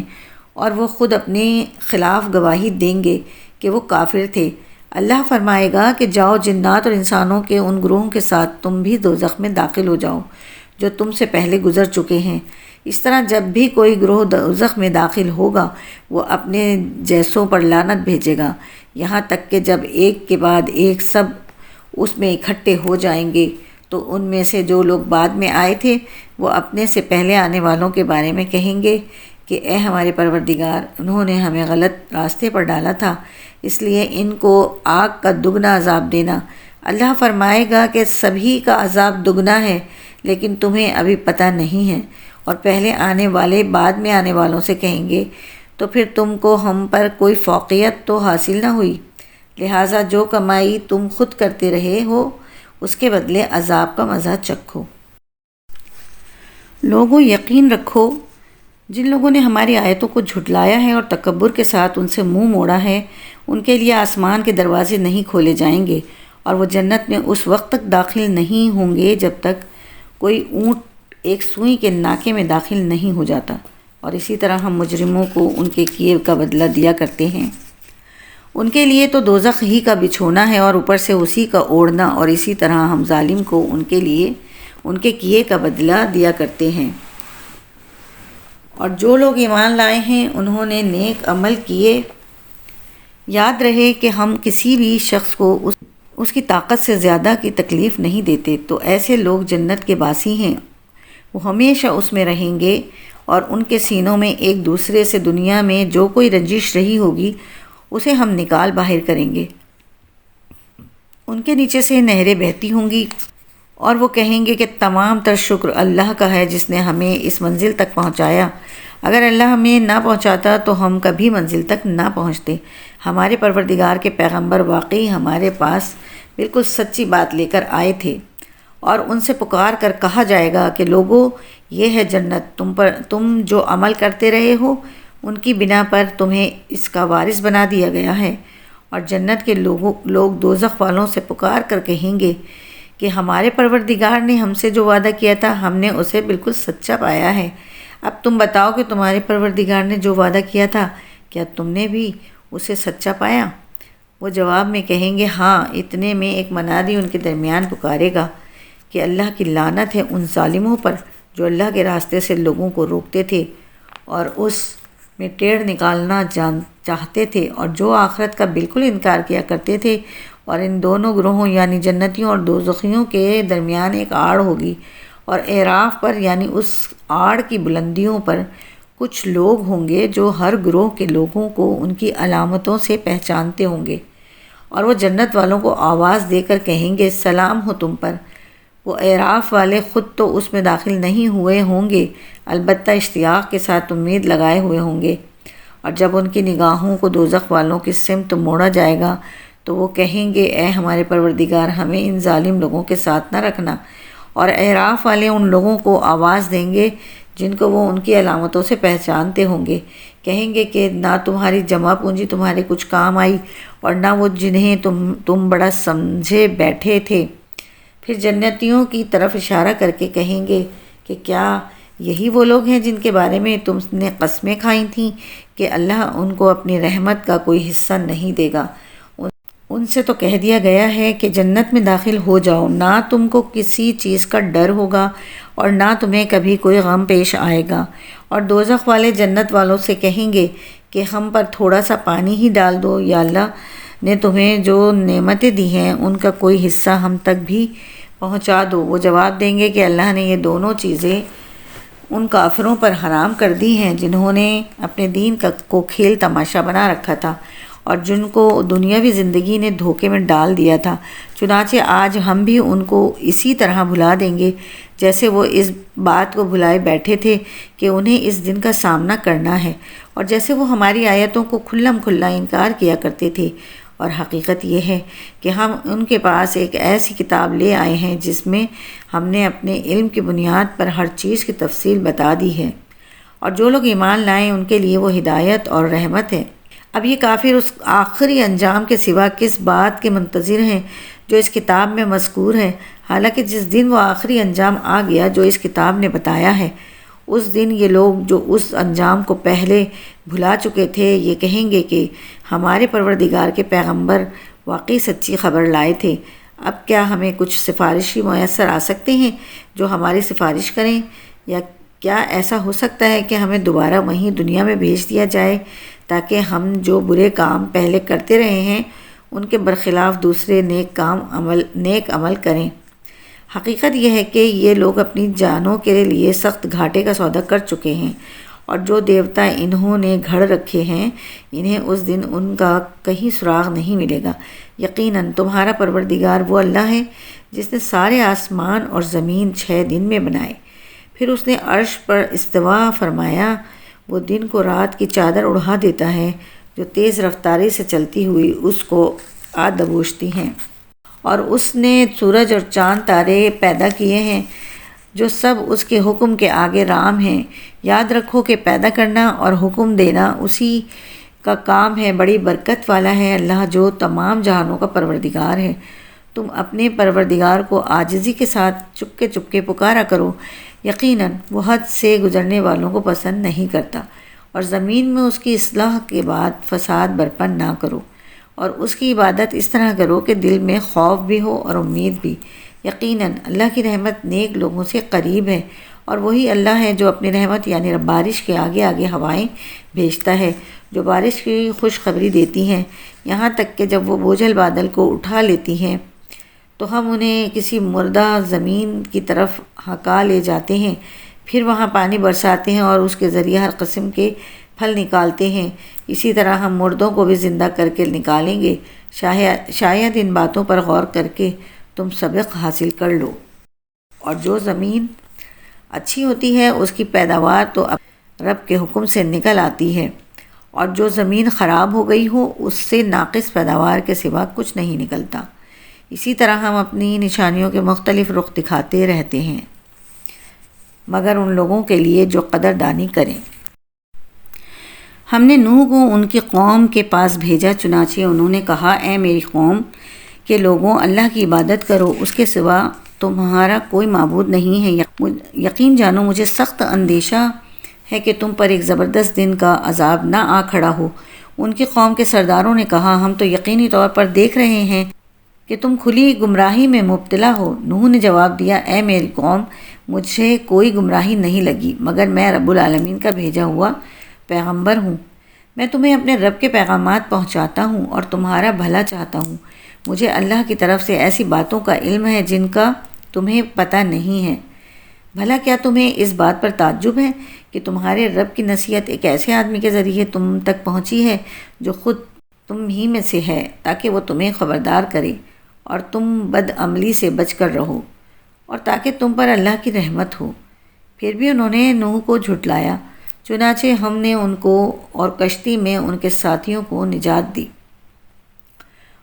Speaker 1: اور وہ خود اپنے خلاف گواہی دیں گے کہ وہ کافر تھے۔ اللہ فرمائے گا کہ جاؤ جنات اور انسانوں کے ان گروہوں کے ساتھ تم بھی دوزخ میں داخل ہو جاؤ جو تم سے پہلے گزر چکے ہیں۔ اس طرح جب بھی کوئی گروہ دوزخ میں داخل ہوگا وہ اپنے جیسوں پر لعنت بھیجے گا، یہاں تک کہ جب ایک کے بعد ایک سب اس میں اکٹھے ہو جائیں گے تو ان میں سے جو لوگ بعد میں آئے تھے وہ اپنے سے پہلے آنے والوں کے بارے میں کہیں گے کہ اے ہمارے پروردگار، انہوں نے ہمیں غلط راستے پر ڈالا تھا، اس لیے ان کو آگ کا دگنا عذاب دینا۔ اللہ فرمائے گا کہ سبھی کا عذاب دگنا ہے، لیکن تمہیں ابھی پتہ نہیں ہے۔ اور پہلے آنے والے بعد میں آنے والوں سے کہیں گے تو پھر تم کو ہم پر کوئی فوقیت تو حاصل نہ ہوئی، لہٰذا جو کمائی تم خود کرتے رہے ہو اس کے بدلے عذاب کا مزہ چکھو۔ لوگوں یقین رکھو، جن لوگوں نے ہماری آیتوں کو جھٹلایا ہے اور تکبر کے ساتھ ان سے منہ موڑا ہے، ان کے لیے آسمان کے دروازے نہیں کھولے جائیں گے اور وہ جنت میں اس وقت تک داخل نہیں ہوں گے جب تک کوئی اونٹ ایک سوئی کے ناکے میں داخل نہیں ہو جاتا، اور اسی طرح ہم مجرموں کو ان کے کیے کا بدلہ دیا کرتے ہیں۔ ان کے لیے تو دوزخ ہی کا بچھونا ہے اور اوپر سے اسی کا اوڑھنا، اور اسی طرح ہم ظالم کو ان کے لیے ان کے کیے کا بدلہ دیا کرتے ہیں۔ اور جو لوگ ایمان لائے ہیں انہوں نے نیک عمل کیے، یاد رہے کہ ہم کسی بھی شخص کو اس کی طاقت سے زیادہ کی تکلیف نہیں دیتے، تو ایسے لوگ جنت کے باسی ہیں، وہ ہمیشہ اس میں رہیں گے، اور ان کے سینوں میں ایک دوسرے سے دنیا میں جو کوئی رنجش رہی ہوگی اسے ہم نکال باہر کریں گے۔ ان کے نیچے سے نہریں بہتی ہوں گی، اور وہ کہیں گے کہ تمام تر شکر اللہ کا ہے جس نے ہمیں اس منزل تک پہنچایا، اگر اللہ ہمیں نہ پہنچاتا تو ہم کبھی منزل تک نہ پہنچتے۔ ہمارے پروردگار کے پیغمبر واقعی ہمارے پاس بالکل سچی بات لے کر آئے تھے، اور ان سے پکار کر کہا جائے گا کہ لوگو، یہ ہے جنت، تم جو عمل کرتے رہے ہو ان کی بنا پر تمہیں اس کا وارث بنا دیا گیا ہے۔ اور جنت کے لوگ دوزخ والوں سے پکار کر کہیں گے کہ ہمارے پروردگار نے ہم سے جو وعدہ کیا تھا ہم نے اسے بالکل سچا پایا ہے، اب تم بتاؤ کہ تمہارے پروردگار نے جو وعدہ کیا تھا کیا تم نے بھی اسے سچا پایا؟ وہ جواب میں کہیں گے ہاں۔ اتنے میں ایک منادی ان کے درمیان پکارے گا کہ اللہ کی لعنت ہے ان ظالموں پر جو اللہ کے راستے سے لوگوں کو روکتے تھے اور اس میں ٹیڑھ نکالنا چاہتے تھے، اور جو آخرت کا بالکل انکار کیا کرتے تھے۔ اور ان دونوں گروہوں یعنی جنتیوں اور دوزخیوں کے درمیان ایک آڑ ہوگی، اور اعراف پر یعنی اس آڑ کی بلندیوں پر کچھ لوگ ہوں گے جو ہر گروہ کے لوگوں کو ان کی علامتوں سے پہچانتے ہوں گے، اور وہ جنت والوں کو آواز دے کر کہیں گے سلام ہو تم پر۔ وہ اعراف والے خود تو اس میں داخل نہیں ہوئے ہوں گے، البتہ اشتیاق کے ساتھ امید لگائے ہوئے ہوں گے، اور جب ان کی نگاہوں کو دوزخ والوں کی سمت موڑا جائے گا تو وہ کہیں گے اے ہمارے پروردگار، ہمیں ان ظالم لوگوں کے ساتھ نہ رکھنا۔ اور اعراف والے ان لوگوں کو آواز دیں گے جن کو وہ ان کی علامتوں سے پہچانتے ہوں گے، کہیں گے کہ نہ تمہاری جمع پونجی تمہارے کچھ کام آئی اور نہ وہ جنہیں تم بڑا سمجھے بیٹھے تھے۔ پھر جنتیوں کی طرف اشارہ کر کے کہیں گے کہ کیا یہی وہ لوگ ہیں جن کے بارے میں تم نے قسمیں کھائی تھیں کہ اللہ ان کو اپنی رحمت کا کوئی حصہ نہیں دے گا؟ ان سے تو کہہ دیا گیا ہے کہ جنت میں داخل ہو جاؤ، نہ تم کو کسی چیز کا ڈر ہوگا اور نہ تمہیں کبھی کوئی غم پیش آئے گا۔ اور دوزخ والے جنت والوں سے کہیں گے کہ ہم پر تھوڑا سا پانی ہی ڈال دو، یا اللہ نے تمہیں جو نعمتیں دی ہیں ان کا کوئی حصہ ہم تک بھی پہنچا دو۔ وہ جواب دیں گے کہ اللہ نے یہ دونوں چیزیں ان کافروں پر حرام کر دی ہیں جنہوں نے اپنے دین کو کھیل تماشا بنا رکھا تھا اور جن کو دنیاوی زندگی نے دھوکے میں ڈال دیا تھا، چنانچہ آج ہم بھی ان کو اسی طرح بھلا دیں گے جیسے وہ اس بات کو بھلائے بیٹھے تھے کہ انہیں اس دن کا سامنا کرنا ہے، اور جیسے وہ ہماری آیتوں کو کھلم کھلا انکار کیا کرتے تھے۔ اور حقیقت یہ ہے کہ ہم ان کے پاس ایک ایسی کتاب لے آئے ہیں جس میں ہم نے اپنے علم کی بنیاد پر ہر چیز کی تفصیل بتا دی ہے، اور جو لوگ ایمان لائیں ان کے لیے وہ ہدایت اور رحمت ہے۔ اب یہ کافر اس آخری انجام کے سوا کس بات کے منتظر ہیں جو اس کتاب میں مذکور ہے، حالانکہ جس دن وہ آخری انجام آ گیا جو اس کتاب نے بتایا ہے، اس دن یہ لوگ جو اس انجام کو پہلے بھلا چکے تھے یہ کہیں گے کہ ہمارے پروردگار کے پیغمبر واقعی سچی خبر لائے تھے۔ اب کیا ہمیں کچھ سفارشی میسر آ سکتے ہیں جو ہماری سفارش کریں، یا کیا ایسا ہو سکتا ہے کہ ہمیں دوبارہ وہیں دنیا میں بھیج دیا جائے تاکہ ہم جو برے کام پہلے کرتے رہے ہیں ان کے برخلاف دوسرے نیک عمل کریں۔ حقیقت یہ ہے کہ یہ لوگ اپنی جانوں کے لیے سخت گھاٹے کا سودا کر چکے ہیں، اور جو دیوتا انہوں نے گھڑ رکھے ہیں انہیں اس دن ان کا کہیں سراغ نہیں ملے گا۔ یقیناً تمہارا پروردگار وہ اللہ ہے جس نے سارے آسمان اور زمین 6 دن میں بنائے، پھر اس نے عرش پر استوا فرمایا۔ وہ دن کو رات کی چادر اڑا دیتا ہے جو تیز رفتاری سے چلتی ہوئی اس کو آ دبوچتی ہیں، اور اس نے سورج اور چاند تارے پیدا کیے ہیں جو سب اس کے حکم کے آگے رام ہیں۔ یاد رکھو کہ پیدا کرنا اور حکم دینا اسی کا کام ہے، بڑی برکت والا ہے اللہ جو تمام جہانوں کا پروردگار ہے۔ تم اپنے پروردگار کو عاجزی کے ساتھ چپکے چپکے پکارا کرو، یقیناً وہ حد سے گزرنے والوں کو پسند نہیں کرتا، اور زمین میں اس کی اصلاح کے بعد فساد برپا نہ کرو، اور اس کی عبادت اس طرح کرو کہ دل میں خوف بھی ہو اور امید بھی۔ یقیناً اللہ کی رحمت نیک لوگوں سے قریب ہے، اور وہی اللہ ہے جو اپنی رحمت یعنی بارش کے آگے آگے ہوائیں بھیجتا ہے جو بارش کی خوشخبری دیتی ہیں، یہاں تک کہ جب وہ بوجھل بادل کو اٹھا لیتی ہیں تو ہم انہیں کسی مردہ زمین کی طرف ہکا لے جاتے ہیں، پھر وہاں پانی برساتے ہیں اور اس کے ذریعے ہر قسم کے پھل نکالتے ہیں۔ اسی طرح ہم مردوں کو بھی زندہ کر کے نکالیں گے۔ شاید ان باتوں پر غور کر کے تم سبق حاصل کر لو۔ اور جو زمین اچھی ہوتی ہے اس کی پیداوار تو رب کے حکم سے نکل آتی ہے، اور جو زمین خراب ہو گئی ہو اس سے ناقص پیداوار کے سوا کچھ نہیں نکلتا۔ اسی طرح ہم اپنی نشانیوں کے مختلف رخ دکھاتے رہتے ہیں مگر ان لوگوں کے لیے جو قدردانی کریں۔ ہم نے نوح کو ان کی قوم کے پاس بھیجا، چنانچہ انہوں نے کہا، اے میری قوم کے لوگوں، اللہ کی عبادت کرو، اس کے سوا تمہارا کوئی معبود نہیں ہے۔ یقین جانو مجھے سخت اندیشہ ہے کہ تم پر ایک زبردست دن کا عذاب نہ آ کھڑا ہو۔ ان کی قوم کے سرداروں نے کہا، ہم تو یقینی طور پر دیکھ رہے ہیں کہ تم کھلی گمراہی میں مبتلا ہو۔ نوح نے جواب دیا، اے میری قوم، مجھے کوئی گمراہی نہیں لگی مگر میں رب العالمین کا بھیجا ہوا پیغمبر ہوں۔ میں تمہیں اپنے رب کے پیغامات پہنچاتا ہوں اور تمہارا بھلا چاہتا ہوں۔ مجھے اللہ کی طرف سے ایسی باتوں کا علم ہے جن کا تمہیں پتہ نہیں ہے۔ بھلا کیا تمہیں اس بات پر تعجب ہے کہ تمہارے رب کی نصیحت ایک ایسے آدمی کے ذریعے تم تک پہنچی ہے جو خود تم ہی میں سے ہے، تاکہ وہ تمہیں خبردار کرے اور تم بد عملی سے بچ کر رہو، اور تاکہ تم پر اللہ کی رحمت ہو۔ پھر بھی انہوں نے نوح کو جھٹلایا، چنانچہ ہم نے ان کو اور کشتی میں ان کے ساتھیوں کو نجات دی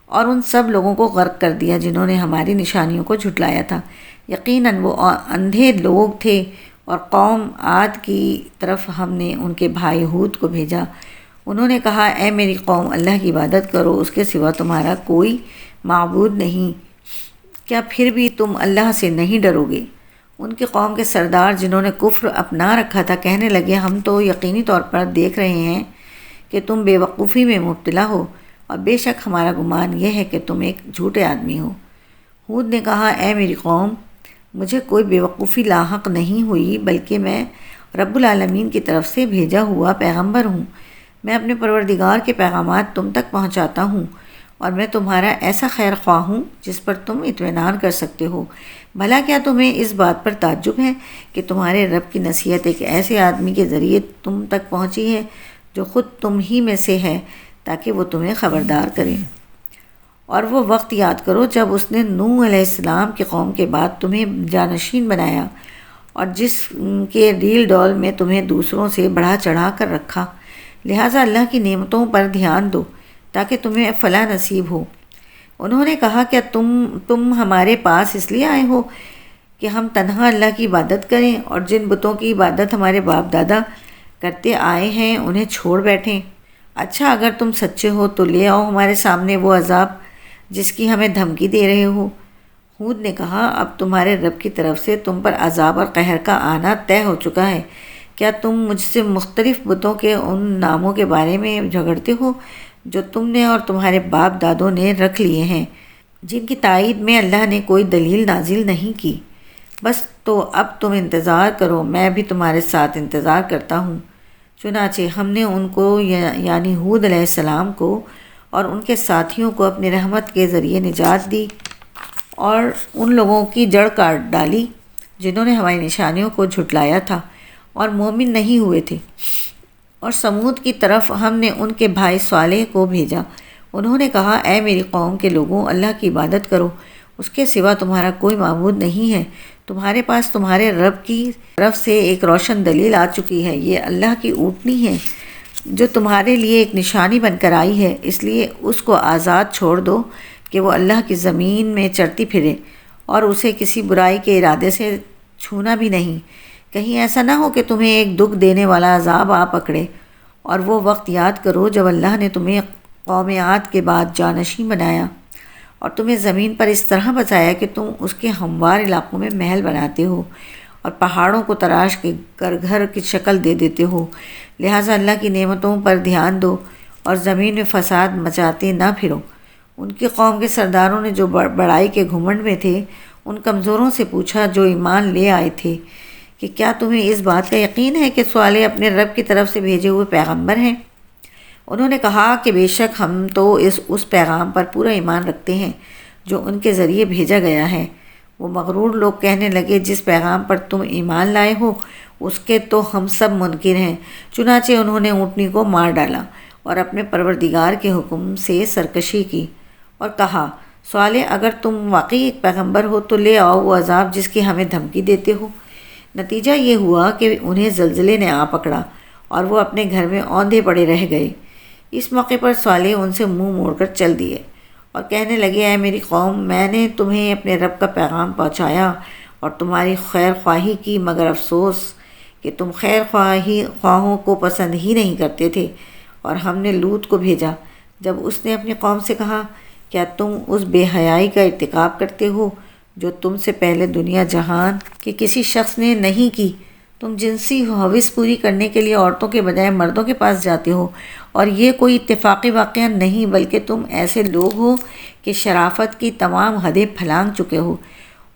Speaker 1: اور ان سب لوگوں کو غرق کر دیا جنہوں نے ہماری نشانیوں کو جھٹلایا تھا۔ یقیناً وہ اندھے لوگ تھے، اور قوم عاد کی طرف ہم نے ان کے بھائی ہود کو بھیجا۔ انہوں نے کہا، اے میری قوم، اللہ کی عبادت کرو، اس کے سوا تمہارا کوئی معبود نہیں۔ کیا پھر بھی تم اللہ سے نہیں ڈرو گے؟ ان کی قوم کے سردار جنہوں نے کفر اپنا رکھا تھا کہنے لگے، ہم تو یقینی طور پر دیکھ رہے ہیں کہ تم بے وقوفی میں مبتلا ہو، اور بے شک ہمارا گمان یہ ہے کہ تم ایک جھوٹے آدمی ہو۔ ہود نے کہا، اے میری قوم، مجھے کوئی بے وقوفی لاحق نہیں ہوئی، بلکہ میں رب العالمین کی طرف سے بھیجا ہوا پیغمبر ہوں۔ میں اپنے پروردگار کے پیغامات تم تک پہنچاتا ہوں، اور میں تمہارا ایسا خیر خواہ ہوں جس پر تم اطمینان کر سکتے ہو۔ بھلا کیا تمہیں اس بات پر تعجب ہے کہ تمہارے رب کی نصیحت ایک ایسے آدمی کے ذریعے تم تک پہنچی ہے جو خود تم ہی میں سے ہے، تاکہ وہ تمہیں خبردار کرے؟ اور وہ وقت یاد کرو جب اس نے نوح علیہ السلام کی قوم کے بعد تمہیں جانشین بنایا، اور جس کے ڈیل ڈول میں تمہیں دوسروں سے بڑھا چڑھا کر رکھا۔ لہٰذا اللہ کی نعمتوں پر دھیان دو تاکہ تمہیں فلاح نصیب ہو۔ انہوں نے کہا، کیا تم ہمارے پاس اس لیے آئے ہو کہ ہم تنہا اللہ کی عبادت کریں، اور جن بتوں کی عبادت ہمارے باپ دادا کرتے آئے ہیں انہیں چھوڑ بیٹھیں؟ اچھا، اگر تم سچے ہو تو لے آؤ ہمارے سامنے وہ عذاب جس کی ہمیں دھمکی دے رہے ہو۔ ہود نے کہا، اب تمہارے رب کی طرف سے تم پر عذاب اور قہر کا آنا طے ہو چکا ہے۔ کیا تم مجھ سے مختلف بتوں کے ان ناموں کے بارے میں جھگڑتے ہو جو تم نے اور تمہارے باپ دادوں نے رکھ لیے ہیں، جن کی تائید میں اللہ نے کوئی دلیل نازل نہیں کی؟ بس تو اب تم انتظار کرو، میں بھی تمہارے ساتھ انتظار کرتا ہوں۔ چنانچہ ہم نے ان کو یعنی ہود علیہ السلام کو اور ان کے ساتھیوں کو اپنی رحمت کے ذریعے نجات دی اور ان لوگوں کی جڑ کاٹ ڈالی جنہوں نے ہماری نشانیوں کو جھٹلایا تھا اور مومن نہیں ہوئے تھے۔ اور سمود کی طرف ہم نے ان کے بھائی صالح کو بھیجا۔ انہوں نے کہا، اے میری قوم کے لوگوں، اللہ کی عبادت کرو، اس کے سوا تمہارا کوئی معبود نہیں ہے۔ تمہارے پاس تمہارے رب کی طرف سے ایک روشن دلیل آ چکی ہے، یہ اللہ کی اونٹنی ہے جو تمہارے لیے ایک نشانی بن کر آئی ہے، اس لیے اس کو آزاد چھوڑ دو کہ وہ اللہ کی زمین میں چرتی پھرے اور اسے کسی برائی کے ارادے سے چھونا بھی نہیں۔ کہیں ایسا نہ ہو کہ تمہیں ایک دکھ دینے والا عذاب آ پکڑے۔ اور وہ وقت یاد کرو جب اللہ نے تمہیں قوم عاد کے بعد جانشین بنایا اور تمہیں زمین پر اس طرح بچایا کہ تم اس کے ہموار علاقوں میں محل بناتے ہو اور پہاڑوں کو تراش کے گھر کی شکل دے دیتے ہو۔ لہٰذا اللہ کی نعمتوں پر دھیان دو اور زمین میں فساد مچاتے نہ پھرو۔ ان کی قوم کے سرداروں نے جو بڑائی کے گھمنڈ میں تھے ان کمزوروں سے پوچھا جو ایمان لے آئے تھے کہ کیا تمہیں اس بات کا یقین ہے کہ صالح اپنے رب کی طرف سے بھیجے ہوئے پیغمبر ہیں؟ انہوں نے کہا کہ بے شک ہم تو اس پیغام پر پورا ایمان رکھتے ہیں جو ان کے ذریعے بھیجا گیا ہے۔ وہ مغرور لوگ کہنے لگے، جس پیغام پر تم ایمان لائے ہو اس کے تو ہم سب منکر ہیں۔ چنانچہ انہوں نے اونٹنی کو مار ڈالا اور اپنے پروردگار کے حکم سے سرکشی کی اور کہا، صالح اگر تم واقعی ایک پیغمبر ہو تو لے آؤ وہ عذاب جس کی ہمیں دھمکی دیتے ہو۔ نتیجہ یہ ہوا کہ انہیں زلزلے نے آ پکڑا اور وہ اپنے گھر میں اوندھے پڑے رہ گئے۔ اس موقع پر صالح ان سے منہ موڑ کر چل دیے اور کہنے لگے، اے میری قوم، میں نے تمہیں اپنے رب کا پیغام پہنچایا اور تمہاری خیر خواہی کی، مگر افسوس کہ تم خیر خواہوں کو پسند ہی نہیں کرتے تھے۔ اور ہم نے لوط کو بھیجا جب اس نے اپنی قوم سے کہا، کیا تم اس بے حیائی کا ارتکاب کرتے ہو جو تم سے پہلے دنیا جہان کے کسی شخص نے نہیں کی؟ تم جنسی ہوس پوری کرنے کے لیے عورتوں کے بجائے مردوں کے پاس جاتے ہو، اور یہ کوئی اتفاقی واقعہ نہیں بلکہ تم ایسے لوگ ہو کہ شرافت کی تمام حدیں پھلانگ چکے ہو۔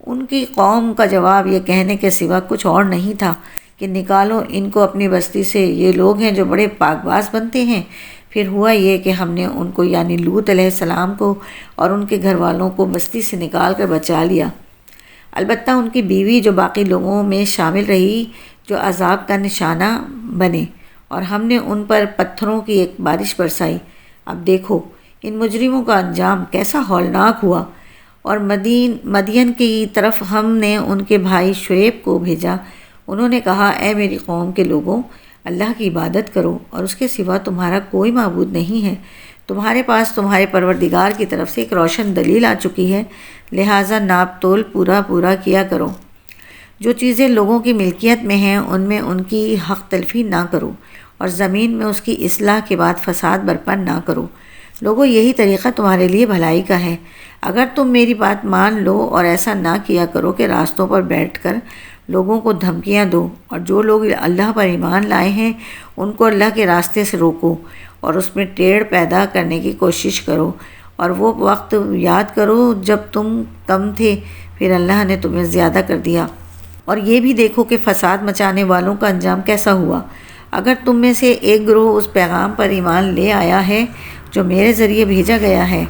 Speaker 1: ان کی قوم کا جواب یہ کہنے کے سوا کچھ اور نہیں تھا کہ نکالو ان کو اپنی بستی سے، یہ لوگ ہیں جو بڑے پاک باز بنتے ہیں۔ پھر ہوا یہ کہ ہم نے ان کو یعنی لوط علیہ السلام کو اور ان کے گھر والوں کو بستی سے نکال کر بچا لیا، البتہ ان کی بیوی جو باقی لوگوں میں شامل رہی جو عذاب کا نشانہ بنے، اور ہم نے ان پر پتھروں کی ایک بارش برسائی۔ اب دیکھو ان مجرموں کا انجام کیسا ہولناک ہوا۔ اور مدین کی طرف ہم نے ان کے بھائی شعیب کو بھیجا۔ انہوں نے کہا، اے میری قوم کے لوگوں، اللہ کی عبادت کرو اور اس کے سوا تمہارا کوئی معبود نہیں ہے۔ تمہارے پاس تمہارے پروردگار کی طرف سے ایک روشن دلیل آ چکی ہے، لہٰذا ناپ تول پورا کیا کرو۔ جو چیزیں لوگوں کی ملکیت میں ہیں ان میں ان کی حق تلفی نہ کرو، اور زمین میں اس کی اصلاح کے بعد فساد برپا نہ کرو۔ لوگوں، یہی طریقہ تمہارے لیے بھلائی کا ہے۔ اگر تم میری بات مان لو اور ایسا نہ کیا کرو کہ راستوں پر بیٹھ کر لوگوں کو دھمکیاں دو، اور جو لوگ اللہ پر ایمان لائے ہیں ان کو اللہ کے راستے سے روکو اور اس میں ٹیڑھ پیدا کرنے کی کوشش کرو، اور وہ وقت یاد کرو جب تم کم تھے، پھر اللہ نے تمہیں زیادہ کر دیا۔ اور یہ بھی دیکھو کہ فساد مچانے والوں کا انجام کیسا ہوا۔ اگر تم میں سے ایک گروہ اس پیغام پر ایمان لے آیا ہے جو میرے ذریعے بھیجا گیا ہے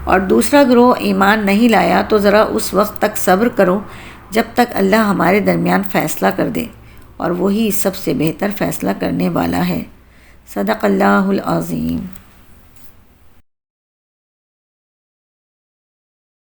Speaker 1: اور دوسرا گروہ ایمان نہیں لایا، تو ذرا اس وقت تک صبر کرو جب تک اللہ ہمارے درمیان فیصلہ کر دے، اور وہی سب سے بہتر فیصلہ کرنے والا ہے۔ صدق اللہ العظیم۔